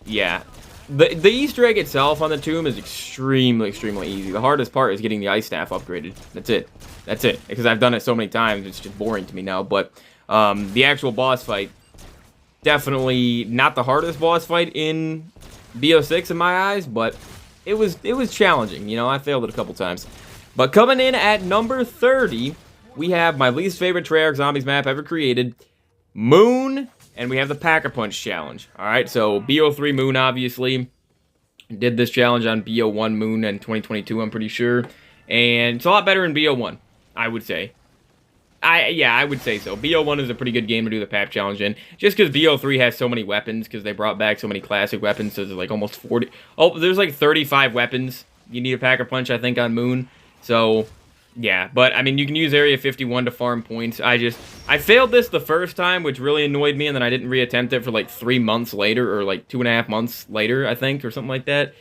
yeah. The Easter egg itself on the Tomb is extremely, extremely easy. The hardest part is getting the Ice Staff upgraded. That's it. That's it. Because I've done it so many times, it's just boring to me now. But the actual boss fight, definitely not the hardest boss fight in BO6 in my eyes, but it was challenging. You know, I failed it a couple times. But coming in at number 30, we have my least favorite Treyarch Zombies map ever created, Moon. And we have the Pack-a-Punch challenge. Alright, so BO3 Moon, obviously. Did this challenge on BO1 Moon in 2022, I'm pretty sure. And it's a lot better in BO1, I would say. Yeah, I would say so. BO1 is a pretty good game to do the PAP challenge in. Just because BO3 has so many weapons, because they brought back so many classic weapons, so there's like almost 40... Oh, there's like 35 weapons you need a Pack-a-Punch, I think, on Moon. So... yeah, but, I mean, you can use Area 51 to farm points. I failed this the first time, which really annoyed me, and then I didn't reattempt it for, like, 3 months later, or, like, 2.5 months later, I think, or something like that.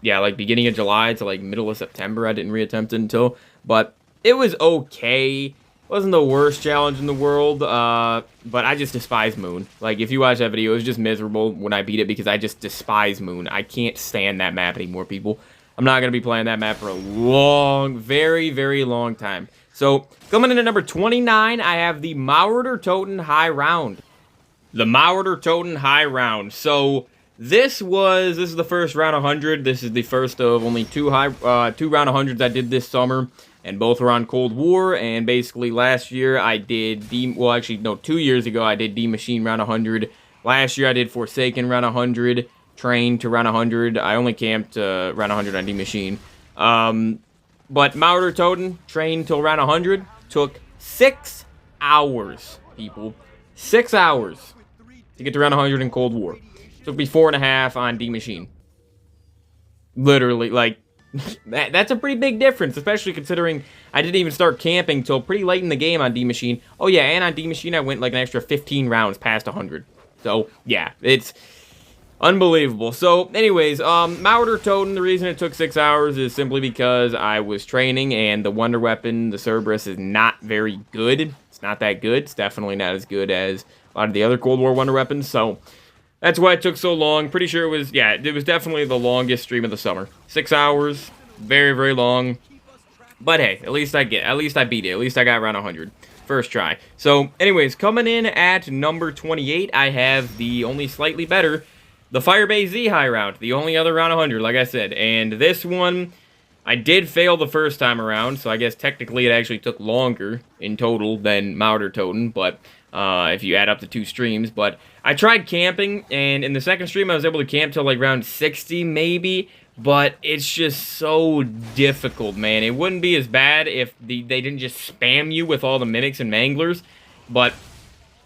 Yeah, like, beginning of July to, like, middle of September, I didn't reattempt it until, but it was okay. It wasn't the worst challenge in the world, but I just despise Moon. Like, if you watch that video, it was just miserable when I beat it, because I just despise Moon. I can't stand that map anymore, people. I'm not going to be playing that map for a long, very, very long time. So, coming in at number 29, I have the Mauerter Toten High Round. The Mauerter Toten High Round. So, this is the first round 100. This is the first of only two round 100s I did this summer. And both were on Cold War. And basically, last year I did, 2 years ago I did D Machine round 100. Last year I did Forsaken round 100. Train to round 100. I only camped round 100 on D Machine. But Mauerter Toten, train till round 100, took 6 hours, people. 6 hours to get to round 100 in Cold War. Took me 4.5 on D Machine. Literally, like, that's a pretty big difference, especially considering I didn't even start camping till pretty late in the game on D Machine. Oh yeah, and on D Machine I went like an extra 15 rounds past 100. So, yeah, it's unbelievable. So, anyways, Mauerter Toten, the reason it took 6 hours is simply because I was training, and the Wonder Weapon, the Cerberus, is not very good. It's not that good. It's definitely not as good as a lot of the other Cold War Wonder Weapons, so that's why it took so long. Pretty sure it was definitely the longest stream of the summer. 6 hours, very, very long. But hey, at least I beat it. At least I got around 100. First try. So, anyways, coming in at number 28, I have the only slightly better, the Firebase Z High Round, the only other round 100, like I said. And this one, I did fail the first time around, so I guess technically it actually took longer in total than Mauerter Toten, but if you add up the 2 streams. But I tried camping, and in the second stream I was able to camp till like round 60 maybe, but it's just so difficult, man. It wouldn't be as bad if they didn't just spam you with all the mimics and manglers, but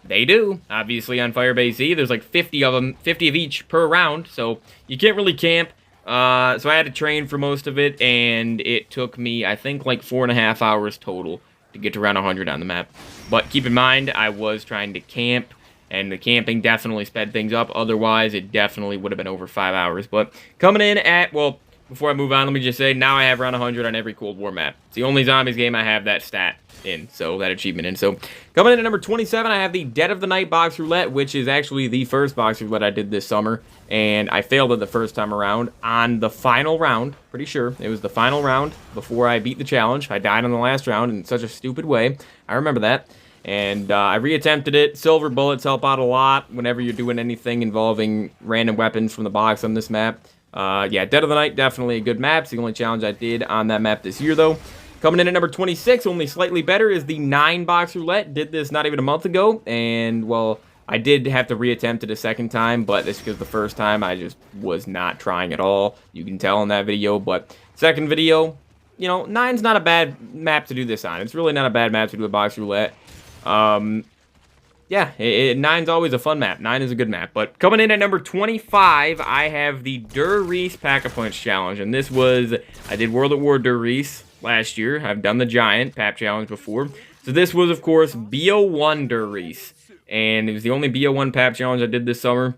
they do. Obviously on Firebase Z, there's like 50 of them, 50 of each per round, so you can't really camp. So I had to train for most of it, and it took me, I think, like 4.5 hours total to get to around 100 on the map. But keep in mind, I was trying to camp, and the camping definitely sped things up. Otherwise, it definitely would have been over 5 hours. But coming in at, well, before I move on, let me just say, now I have around 100 on every Cold War map. It's the only Zombies game I have that stat in, so that achievement in. So coming in at number 27, I have the Dead of the Night Box Roulette, which is actually the first Box Roulette I did this summer, and I failed it the first time around on the final round. Pretty sure it was the final round before I beat the challenge. I died on the last round in such a stupid way. I remember that. And I reattempted it. Silver bullets help out a lot whenever you're doing anything involving random weapons from the box on this map. Yeah, Dead of the Night, definitely a good map. It's the only challenge I did on that map this year, though. Coming in at number 26, only slightly better, is the 9 Box Roulette. Did this not even a month ago, and, well, I did have to reattempt it a second time, but it's because the first time I just was not trying at all. You can tell in that video, but second video, you know, 9's not a bad map to do this on. It's really not a bad map to do a Box Roulette. Yeah, 9's always a fun map. 9 is a good map. But coming in at number 25, I have the Der Reese Pack-a-Punch Challenge. And this was, I did World at War Der Reese last year. I've done the Giant Pap Challenge before. So this was, of course, BO1 Der Reese. And it was the only BO1 Pap Challenge I did this summer.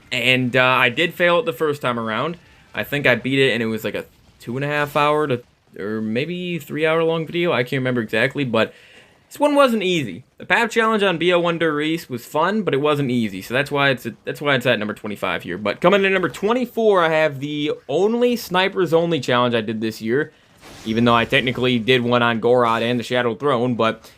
And I did fail it the first time around. I think I beat it, and it was like a 2.5 hour to, or maybe 3 hour long video. I can't remember exactly, but this one wasn't easy. The Pap Challenge on BO1 Der Reese was fun, but it wasn't easy. So that's why it's at number 25 here. But coming in at number 24, I have the only Snipers Only challenge I did this year. Even though I technically did one on Gorod and the Shadow Throne, but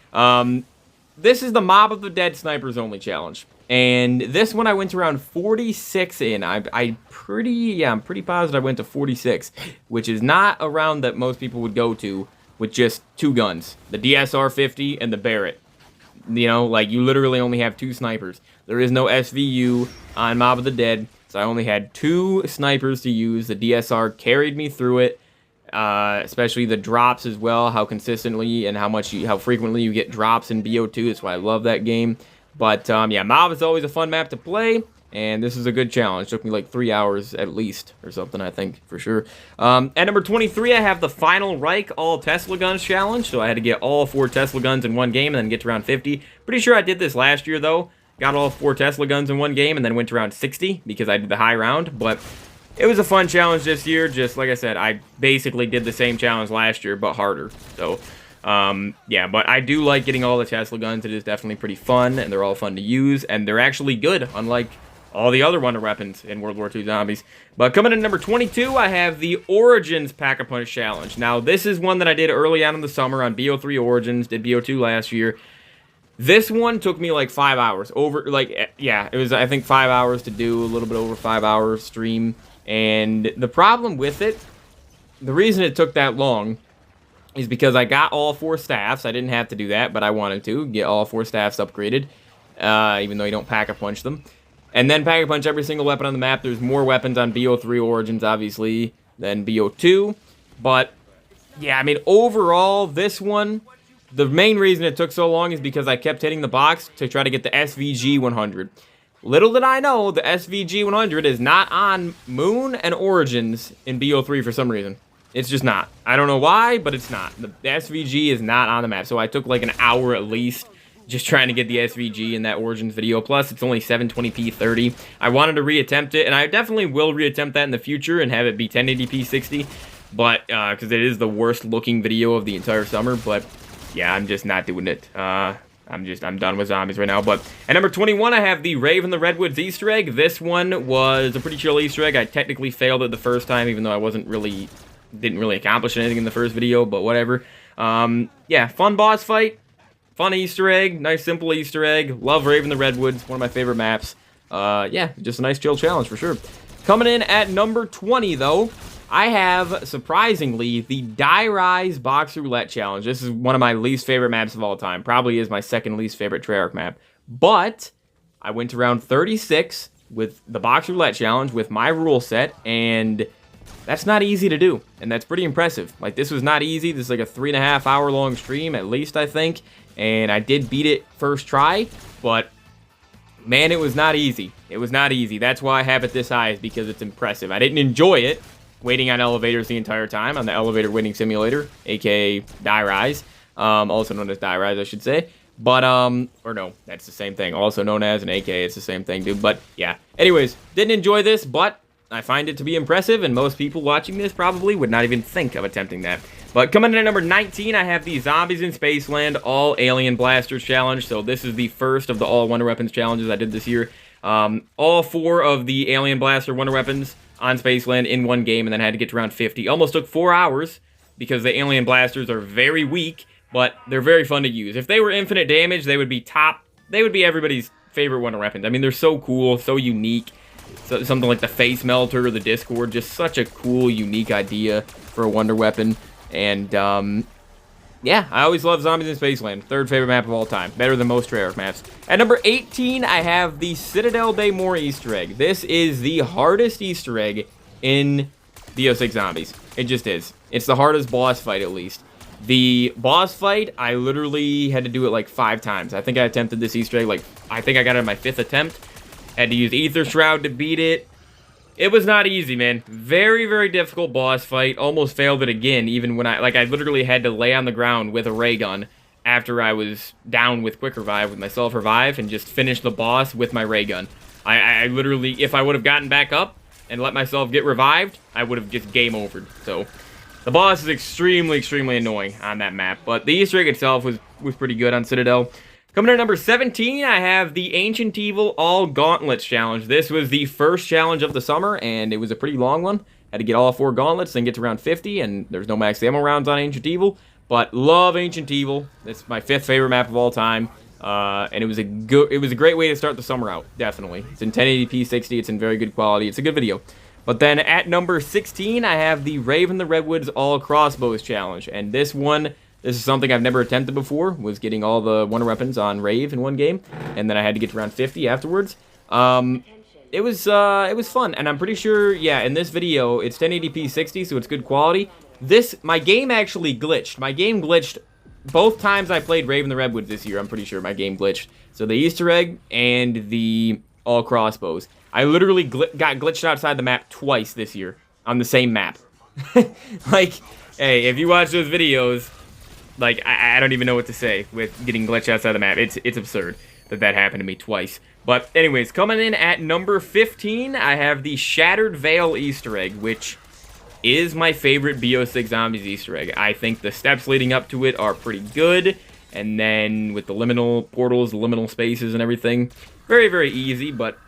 this is the Mob of the Dead Snipers Only challenge. And this one I went around 46 in. I'm pretty positive I went to 46, which is not a round that most people would go to with just 2 guns, the DSR-50 and the Barrett. You know, like, you literally only have 2 snipers. There is no SVU on Mob of the Dead, so I only had 2 snipers to use. The DSR carried me through it, especially the drops as well, how consistently and how frequently you get drops in BO2. That's why I love that game. But, yeah, Mob is always a fun map to play, and this is a good challenge. It took me like 3 hours at least, or something, I think, for sure. At number 23, I have the Final Reich All Tesla Guns Challenge, so I had to get all 4 Tesla guns in one game and then get to around 50. Pretty sure I did this last year, though. Got all 4 Tesla guns in one game and then went to around 60 because I did the high round, but it was a fun challenge this year. Just like I said, I basically did the same challenge last year, but harder, so yeah, but I do like getting all the Tesla guns. It is definitely pretty fun, and they're all fun to use, and they're actually good, unlike all the other wonder weapons in World War II Zombies. But coming in at number 22, I have the Origins Pack-a-Punch Challenge. Now, this is one that I did early on in the summer on BO3 Origins, did BO2 last year. This one took me like 5 hours. Yeah, it was, I think, 5 hours to do, a little bit over 5 hours stream. And the problem with it, the reason it took that long is because I got all 4 staffs. I didn't have to do that, but I wanted to get all 4 staffs upgraded, even though you don't pack-a-punch them. And then pack-a-punch every single weapon on the map. There's more weapons on BO3 Origins, obviously, than BO2. But, yeah, I mean, overall, this one, the main reason it took so long is because I kept hitting the box to try to get the SVG 100. Little did I know, the SVG 100 is not on Moon and Origins in BO3 for some reason. It's just not. I don't know why, but it's not. The SVG is not on the map, so I took like an hour at least just trying to get the SVG in that Origins video. Plus, it's only 720p 30. I wanted to reattempt it, and I definitely will reattempt that in the future and have it be 1080p 60, but because it is the worst looking video of the entire summer. But yeah, I'm just not doing it. I'm done with zombies right now. But at number 21, I have the Rave in the Redwoods Easter egg. This one was a pretty chill Easter egg. I technically failed it the first time, even though I didn't really accomplish anything in the first video, but whatever. Yeah, fun boss fight, fun Easter egg, nice simple Easter egg. Love Rave in the Redwoods, one of my favorite maps. Yeah, just a nice chill challenge for sure. Coming in at number 20, though, I have, surprisingly, the Die Rise Box Roulette Challenge. This is one of my least favorite maps of all time. Probably is my second least favorite Treyarch map. But I went around 36 with the Box Roulette Challenge with my rule set, and that's not easy to do, and that's pretty impressive. Like, this was not easy. This is like a 3.5 hour long stream, at least, I think, and I did beat it first try, but Man, it was not easy. It was not easy. That's why I have it this high, is because it's impressive. I didn't enjoy it waiting on elevators the entire time on the elevator winning simulator, aka Die Rise, also known as Die Rise, I should say. But, or no, that's the same thing. Also known as an AK, it's the same thing, dude. But, yeah. Anyways, didn't enjoy this, but I find it to be impressive, and most people watching this probably would not even think of attempting that. But coming in at number 19, I have the Zombies in Spaceland All Alien Blasters Challenge. So this is the first of the All Wonder Weapons challenges I did this year. All 4 of the Alien Blaster Wonder Weapons on Spaceland in one game, and then I had to get to around 50. Almost took 4 hours, because the Alien Blasters are very weak, but they're very fun to use. If they were infinite damage, they would be everybody's favorite Wonder Weapons. I mean, they're so cool, so unique. So, something like the Face Melter or the Discord, just such a cool, unique idea for a Wonder Weapon. And, yeah, I always love Zombies in Spaceland. 3rd favorite map of all time. Better than most Treyarch maps. At number 18, I have the Citadel Day More Easter egg. This is the hardest Easter egg in BO6 Zombies. It just is. It's the hardest boss fight, at least. The boss fight, I literally had to do it like 5 times. I think I attempted this Easter egg, I think I got it on my 5th attempt. Had to use Ether Shroud to beat it. It was not easy, man. Very, very difficult boss fight. Almost failed it again, even when I literally had to lay on the ground with a ray gun after I was down with Quick Revive, with my self-revive, and just finish the boss with my ray gun. I literally, if I would have gotten back up and let myself get revived, I would have just game overed. So, the boss is extremely, extremely annoying on that map. But the Easter egg itself was pretty good on Citadel. Coming in at number 17, I have the Ancient Evil All Gauntlets Challenge. This was the first challenge of the summer, and it was a pretty long one. Had to get all 4 gauntlets, then get to round 50, and there's no max ammo rounds on Ancient Evil. But love Ancient Evil. It's my 5th favorite map of all time. And it was a great way to start the summer out, definitely. It's in 1080p 60, it's in very good quality. It's a good video. But then at number 16, I have the Raven the Redwoods All Crossbows Challenge. And this is something I've never attempted before, was getting all the Wonder Weapons on Rave in one game, and then I had to get to around 50 afterwards. It was fun, and I'm pretty sure, yeah, in this video, it's 1080p 60, so it's good quality. My game actually glitched. My game glitched both times I played Raven the Redwoods this year, I'm pretty sure my game glitched. So the Easter egg and the All Crossbows. I literally got glitched outside the map twice this year, on the same map. Like, hey, if you watch those videos, like, I don't even know what to say with getting glitched outside the map. It's absurd that happened to me twice. But anyways, coming in at number 15, I have the Shattered Veil Easter egg, which is my favorite BO6 Zombies Easter egg. I think the steps leading up to it are pretty good, and then with the liminal portals, the liminal spaces and everything, very, very easy, but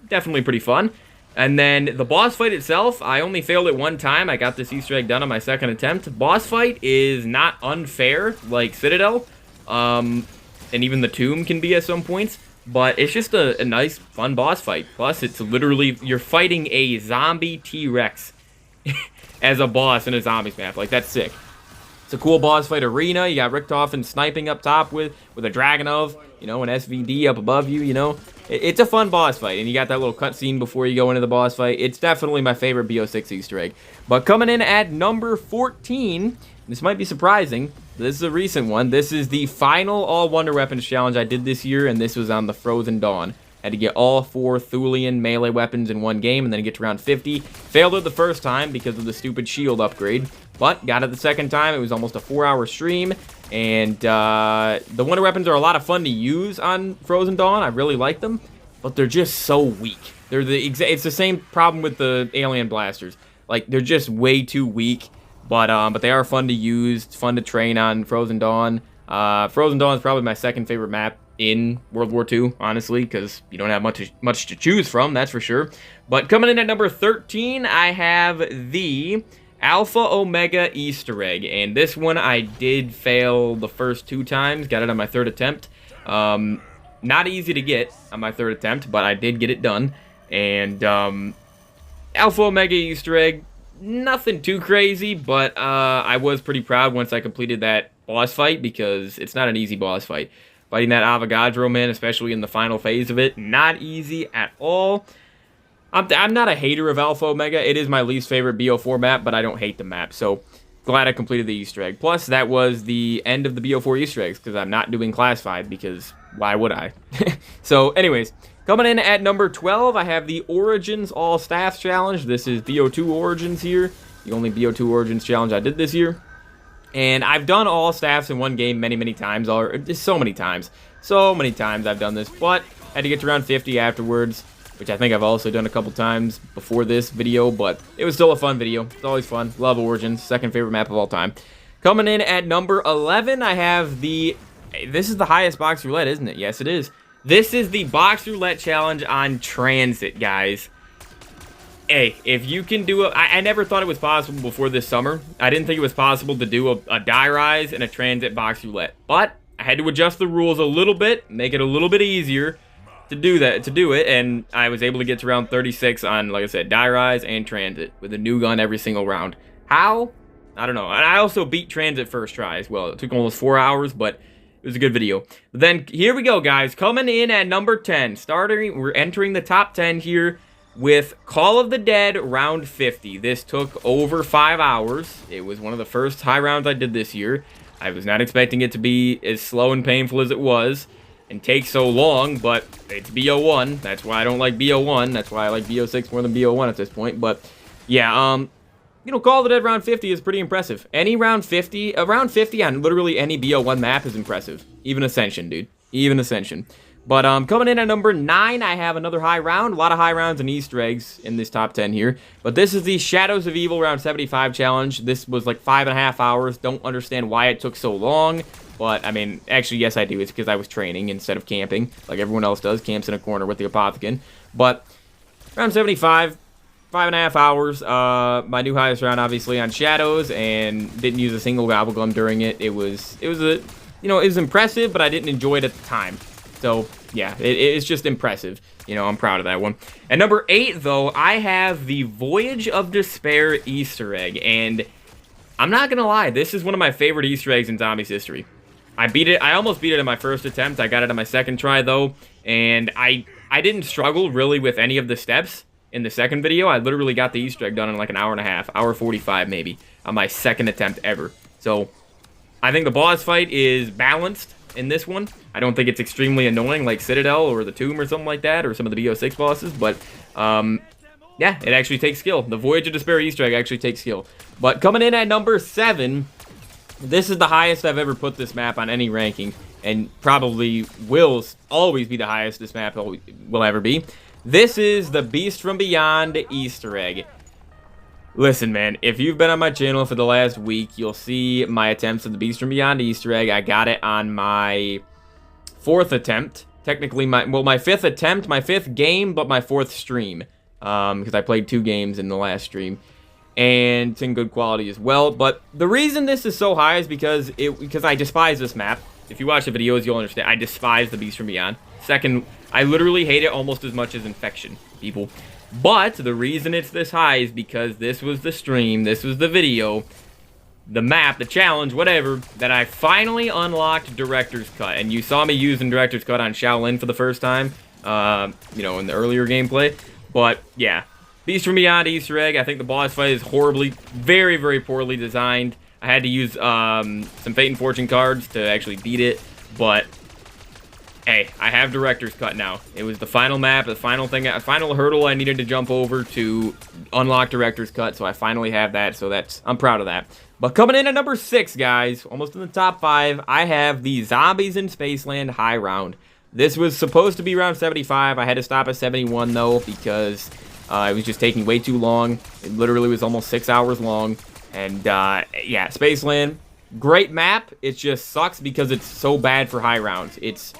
definitely pretty fun. And then the boss fight itself, I only failed it 1 time. I got this Easter egg done on my 2nd attempt. Boss fight is not unfair like Citadel, and even the Tomb can be at some points, but it's just a nice, fun boss fight. Plus, it's literally, you're fighting a zombie T-Rex as a boss in a zombies map. Like, that's sick. It's a cool boss fight arena. You got Richtofen sniping up top with a Dragunov, you know, an SVD up above you, you know. It's a fun boss fight, and you got that little cutscene before you go into the boss fight. It's definitely my favorite BO6 Easter egg. But coming in at number 14, this might be surprising. This is a recent one. This is the final All Wonder Weapons challenge I did this year, and this was on the Frozen Dawn. Had to get all 4 Thulian melee weapons in one game, and then get to round 50. Failed it the first time because of the stupid shield upgrade, but got it the 2nd time. It was almost a 4-hour stream, and the Wonder Weapons are a lot of fun to use on Frozen Dawn. I really like them, but they're just so weak. It's the same problem with the Alien Blasters. Like, they're just way too weak, but they are fun to use. It's fun to train on Frozen Dawn. Frozen Dawn is probably my 2nd favorite map in World War II, honestly, because you don't have much to choose from, that's for sure. But coming in at number 13, I have the Alpha Omega Easter egg, and this one I did fail the first 2 times, got it on my 3rd attempt. Not easy to get on my 3rd attempt, but I did get it done. And Alpha Omega Easter egg, nothing too crazy, but I was pretty proud once I completed that boss fight, because it's not an easy boss fight. Fighting that Avogadro, man, especially in the final phase of it, not easy at all. I'm not a hater of Alpha Omega. It is my least favorite BO4 map, but I don't hate the map, so glad I completed the Easter egg. Plus, that was the end of the BO4 Easter eggs, because I'm not doing Classified, because why would I? So, anyways, Coming in at number 12, I have the Origins All Staffs Challenge. This is BO2 Origins here, the only BO2 Origins challenge I did this year. And I've done all staffs in one game many, many times, so many times I've done this, but had to get to round 50 afterwards, which I think I've also done a couple times before this video, but it was still a fun video. It's always fun. Love Origins, second favorite map of all time. Coming in at number 11, I have this is the highest box roulette, isn't it? Yes, it is. This is the box roulette challenge on Transit, guys. Hey, if you can do it, I never thought it was possible before this summer. I didn't think it was possible to do a die rise and a Transit box roulette, but I had to adjust the rules a little bit, make it a little bit easier to do it, and I was able to get to round 36 on, like I said, die rise and Transit with a new gun every single round. How? I don't know. And I also beat Transit first try as well. It took almost 4 hours, but it was a good video. But then here we go, guys. Coming in at number 10, we're entering the top 10 here with Call of the Dead round 50. This took over 5 hours. It was one of the first high rounds I did this year. I was not expecting it to be as slow and painful as it was and take so long, but it's BO1. That's why I don't like BO1. That's why I like BO6 more than BO1 at this point. But yeah, you know, Call of the Dead round 50 is pretty impressive. Any round 50, around 50 on literally any BO1 map is impressive. Even Ascension, dude. Even Ascension. But coming in at number 9, I have another high round. A lot of high rounds and Easter eggs in this top 10 here. But this is the Shadows of Evil round 75 challenge. This was like 5.5 hours. Don't understand why it took so long. But, I mean, actually, yes, I do. It's because I was training instead of camping, like everyone else does. Camps in a corner with the Apothecon. But round 75, 5.5 hours. My new highest round, obviously, on Shadows, and didn't use a single Gobblegum during it. It was impressive, but I didn't enjoy it at the time. So, yeah, it's just impressive. You know, I'm proud of that one. At number 8, though, I have the Voyage of Despair Easter egg. And I'm not going to lie, this is one of my favorite Easter eggs in Zombies history. I almost beat it in my first attempt. I got it on my second try, though. And I didn't struggle, really, with any of the steps in the second video. I literally got the Easter egg done in like an hour and a half. Hour 45, maybe, on my second attempt ever. So, I think the boss fight is balanced in this one. I don't think it's extremely annoying like Citadel or the Tomb or something like that, or some of the BO6 bosses, but yeah, it actually takes skill. The Voyage of Despair Easter egg actually takes skill. But coming in at number 7, this is the highest I've ever put this map on any ranking, and probably will always be the highest this map will ever be. This is the Beast from Beyond Easter egg. Listen, man, if you've been on my channel for the last week, you'll see my attempts at the Beast from Beyond Easter egg. I got it on my 4th attempt. Technically, my 5th attempt, my 5th game, but my 4th stream. Because I played 2 games in the last stream. And it's in good quality as well. But the reason this is so high is because I despise this map. If you watch the videos, you'll understand. I despise the Beast from Beyond. Second, I literally hate it almost as much as Infection, people. But the reason it's this high is because this was the stream, this was the video, the map, the challenge, whatever, that I finally unlocked Director's Cut. And you saw me using Director's Cut on Shaolin for the first time, you know, in the earlier gameplay. But, yeah, Beast from Beyond Easter egg. I think the boss fight is very, very poorly designed. I had to use some Fate and Fortune cards to actually beat it, but hey, I have Director's Cut now. It was the final map, the final hurdle I needed to jump over to unlock Director's Cut, so I finally have that, so I'm proud of that. But coming in at number 6, guys, almost in the top 5, I have the Zombies in Spaceland high round. This was supposed to be round 75. I had to stop at 71, though, because it was just taking way too long. It literally was almost 6 hours long. And, yeah, Spaceland, great map. It just sucks because it's so bad for high rounds. It's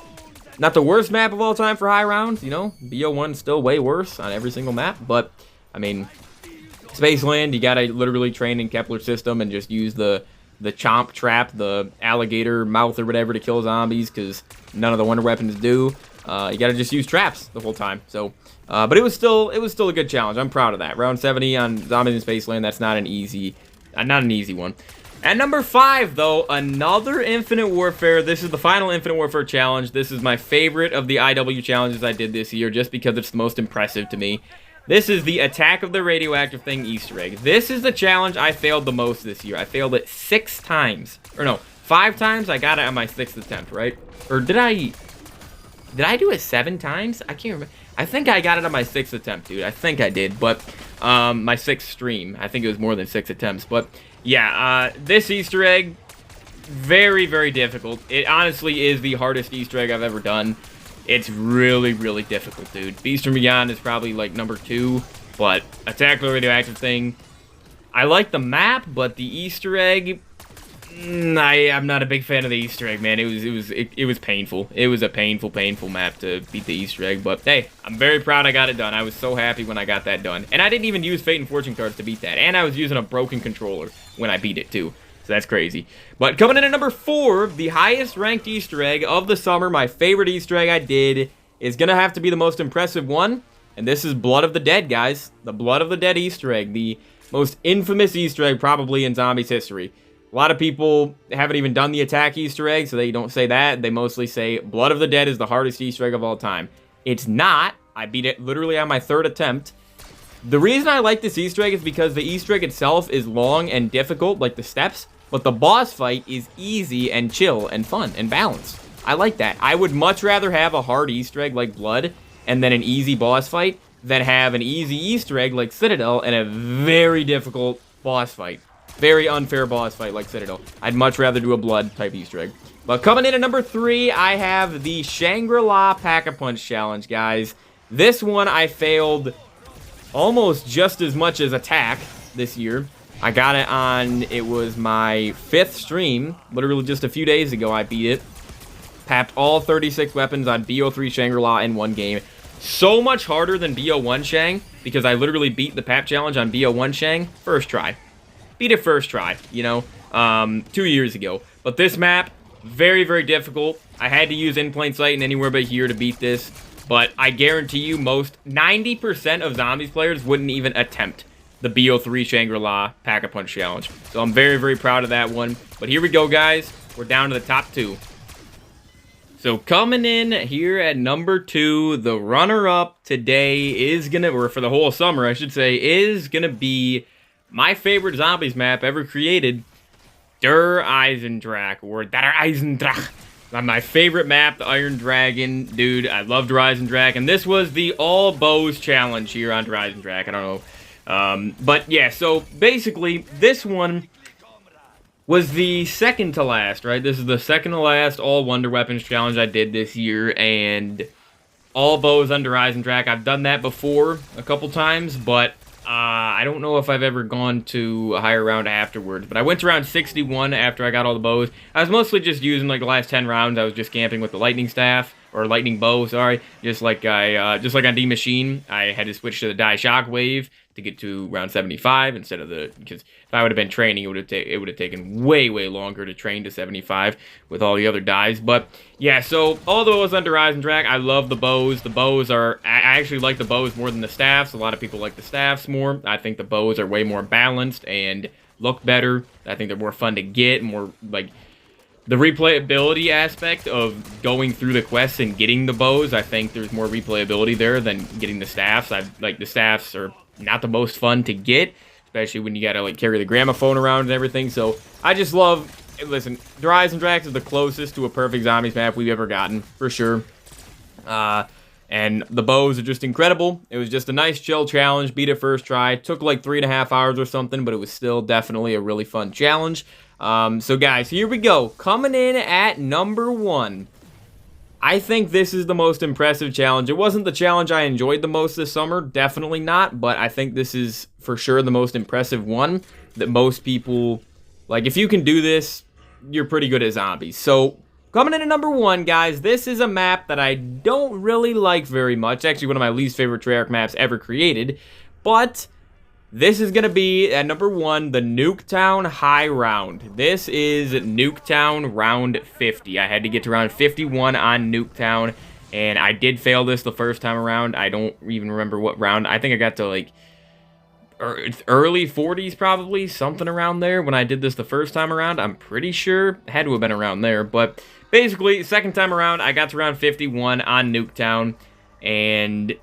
not the worst map of all time for high rounds, you know. BO1's still way worse on every single map. But, I mean, Spaceland, you gotta literally train in Kepler's system and just use the chomp trap, the alligator mouth or whatever to kill zombies, because none of the wonder weapons do. You gotta just use traps the whole time. So, but it was still a good challenge. I'm proud of that. Round 70 on Zombies in Spaceland. That's not an easy one. At number 5, though, another Infinite Warfare. This is the final Infinite Warfare challenge. This is my favorite of the IW challenges I did this year, just because it's the most impressive to me. This is the Attack of the Radioactive Thing Easter egg. This is the challenge I failed the most this year. I failed it 6 times. Or no, 5 times. I got it on my 6th attempt, right? Or did I... Did I do it 7 times? I can't remember. I think I got it on my 6th attempt, dude. I think I did, but my 6th stream. I think it was more than 6 attempts, but yeah, this Easter egg, very, very difficult. It honestly is the hardest Easter egg I've ever done. It's really, really difficult, dude. Beast from Beyond is probably like number 2, but Attack the Radioactive thing. I like the map, but the Easter egg, I'm not a big fan of the Easter egg, man. It was painful. It was a painful map to beat the Easter egg, but hey, I'm very proud I got it done. I was so happy when I got that done. And I didn't even use Fate and Fortune cards to beat that. And I was using a broken controller when I beat it, too. So that's crazy. But coming in at number 4, the highest ranked Easter egg of the summer, my favorite Easter egg I did, is gonna have to be the most impressive one. And this is Blood of the Dead, guys. The Blood of the Dead Easter egg. The most infamous Easter egg probably in Zombies history. A lot of people haven't even done the attack Easter egg, so they don't say that. They mostly say Blood of the Dead is the hardest Easter egg of all time. It's not. I beat it literally on my 3rd attempt. The reason I like this Easter egg is because the Easter egg itself is long and difficult, like the steps, but the boss fight is easy and chill and fun and balanced. I like that. I would much rather have a hard Easter egg like Blood and then an easy boss fight than have an easy Easter egg like Citadel and a very difficult boss fight. Very unfair boss fight like Citadel. I'd much rather do a Blood type Easter egg. But coming in at number 3, I have the Shangri-La Pack-a-Punch Challenge, guys. This one I failed almost just as much as Attack this year. I got it on, it was my 5th stream. Literally just a few days ago I beat it. Papped all 36 weapons on BO3 Shangri-La in one game. So much harder than BO1 Shang, because I literally beat the Pap Challenge on BO1 Shang first try. Beat it first try, you know, 2 years ago. But this map, very, very difficult. I had to use In Plain Sight and Anywhere But Here to beat this. But I guarantee you 90% of Zombies players wouldn't even attempt the BO3 Shangri-La Pack-a-Punch Challenge. So I'm very, very proud of that one. But here we go, guys. We're down to the top 2. So coming in here at number 2, the runner-up today is gonna, or for the whole summer, I should say, is gonna be my favorite Zombies map ever created, Der Eisendrache, or Der Eisendrache. My favorite map, the Iron Dragon. Dude, I love Der Eisendrache, and this was the all bows challenge here on Der Eisendrache. I don't know. But yeah, so basically, this one was the second to last, right? This is the second to last all Wonder Weapons challenge I did this year, and all bows under Eisendrache. I've done that before a couple times, but I don't know if I've ever gone to a higher round afterwards, but I went to round 61 after I got all the bows. I was mostly just using, like, the last 10 rounds, I was just camping with the lightning staff, or lightning bow, sorry, just like on D-Machine. I had to switch to the Die Shockwave to get to round 75 instead of because if I would have been training, it would have taken way, way longer to train to 75 with all the other dies. But yeah, so although it was under Eisendrache, I love the bows. The bows I actually like the bows more than the staffs. A lot of people like the staffs more. I think the bows are way more balanced and look better. I think they're more fun to get, more like the replayability aspect of going through the quests and getting the bows. I think there's more replayability there than getting the staffs. The staffs are not the most fun to get, especially when you gotta, like, carry the gramophone around and everything. So I just love, listen, Der Eisendrache is the closest to a perfect Zombies map we've ever gotten, for sure. And the bows are just incredible. It was just a nice chill challenge, beat it first try. Took like 3.5 hours or something, but it was still definitely a really fun challenge. So guys, here we go. Coming in at number 1. I think this is the most impressive challenge. It wasn't the challenge I enjoyed the most this summer, definitely not, but I think this is for sure the most impressive one that most people, like, if you can do this, you're pretty good at Zombies. So, coming in at number 1, guys, this is a map that I don't really like very much. Actually, one of my least favorite Treyarch maps ever created, but this is going to be, at number 1, the Nuketown High Round. This is Nuketown Round 50. I had to get to round 51 on Nuketown, and I did fail this the first time around. I don't even remember what round. I think I got to, like, early 40s probably, something around there when I did this the first time around. I'm pretty sure. It had to have been around there, but basically, second time around, I got to round 51 on Nuketown, and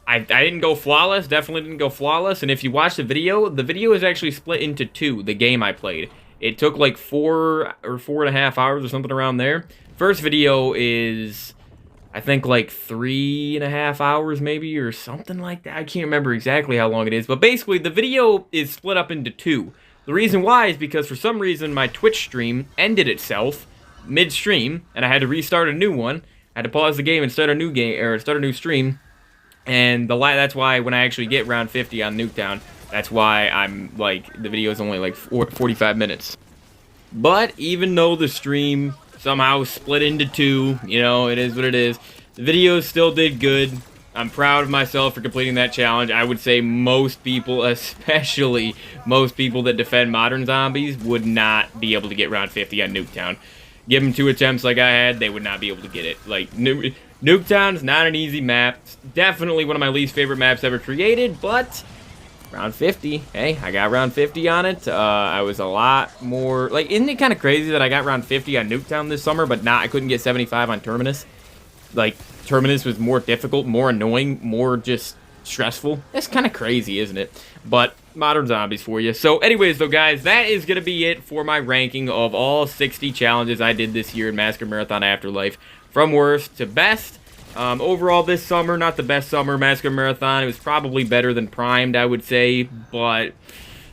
I didn't go flawless, definitely didn't go flawless, and if you watch the video is actually split into 2, the game I played. It took like 4 or 4.5 hours or something around there. First video is, I think like 3.5 hours maybe or something like that. I can't remember exactly how long it is, but basically the video is split up into two. The reason why is because for some reason my Twitch stream ended itself midstream, and I had to restart a new one. I had to pause the game and start a new game or start a new stream. And that's why when I actually get round 50 on Nuketown, that's why I'm like the video is only like 45 minutes. But even though the stream somehow split into two, you know, it is what it is. The video still did good. I'm proud of myself for completing that challenge. I would say most people, especially most people that defend modern zombies, would not be able to get round 50 on Nuketown. Give them 2 attempts like I had, they would not be able to get it. Like, Nuketown is not an easy map. It's definitely one of my least favorite maps ever created, but round 50, hey, I got round 50 on it. I was a lot more, like, isn't it kind of crazy that I got round 50 on Nuketown this summer, but I couldn't get 75 on Terminus? Like, Terminus was more difficult, more annoying, more just stressful. That's kind of crazy, isn't it? But modern zombies for you. So anyways, though, guys, that is going to be it for my ranking of all 60 challenges I did this year in Massacre Marathon Afterlife, from worst to best. Overall this summer, not the best summer Massacre Marathon. It was probably better than Primed, I would say, but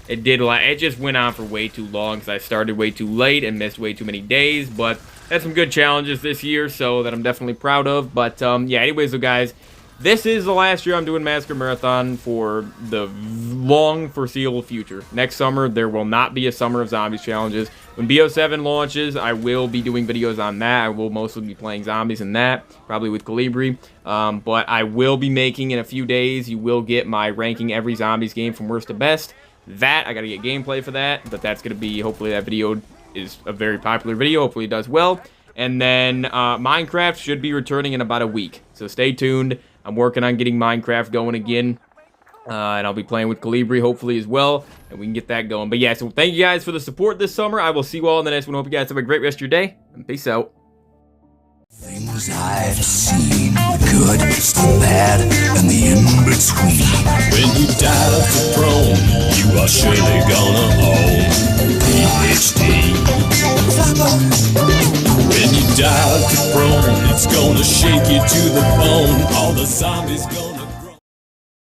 it just went on for way too long because I started way too late and missed way too many days. But had some good challenges this year, so that I'm definitely proud of. But yeah, anyways, though, guys, this is the last year I'm doing Massacre Marathon for the long foreseeable future. Next summer, there will not be a Summer of Zombies challenges. When BO7 launches, I will be doing videos on that. I will mostly be playing zombies in that, probably with Calibri. But I will be making, in a few days, you will get my ranking every zombies game from worst to best. That, I gotta get gameplay for that, but that's gonna be, hopefully that video is a very popular video. Hopefully it does well. And then Minecraft should be returning in about a week. So stay tuned. I'm working on getting Minecraft going again. And I'll be playing with Calibri hopefully as well. And we can get that going. But yeah, so thank you guys for the support this summer. I will see you all in the next one. Hope you guys have a great rest of your day. And peace out. Things I've seen, the good, the bad, and the in-between. When you die of the throne, you are surely gonna own PhD. When you die of the throne, it's gonna shake you to the bone. All the zombies gonna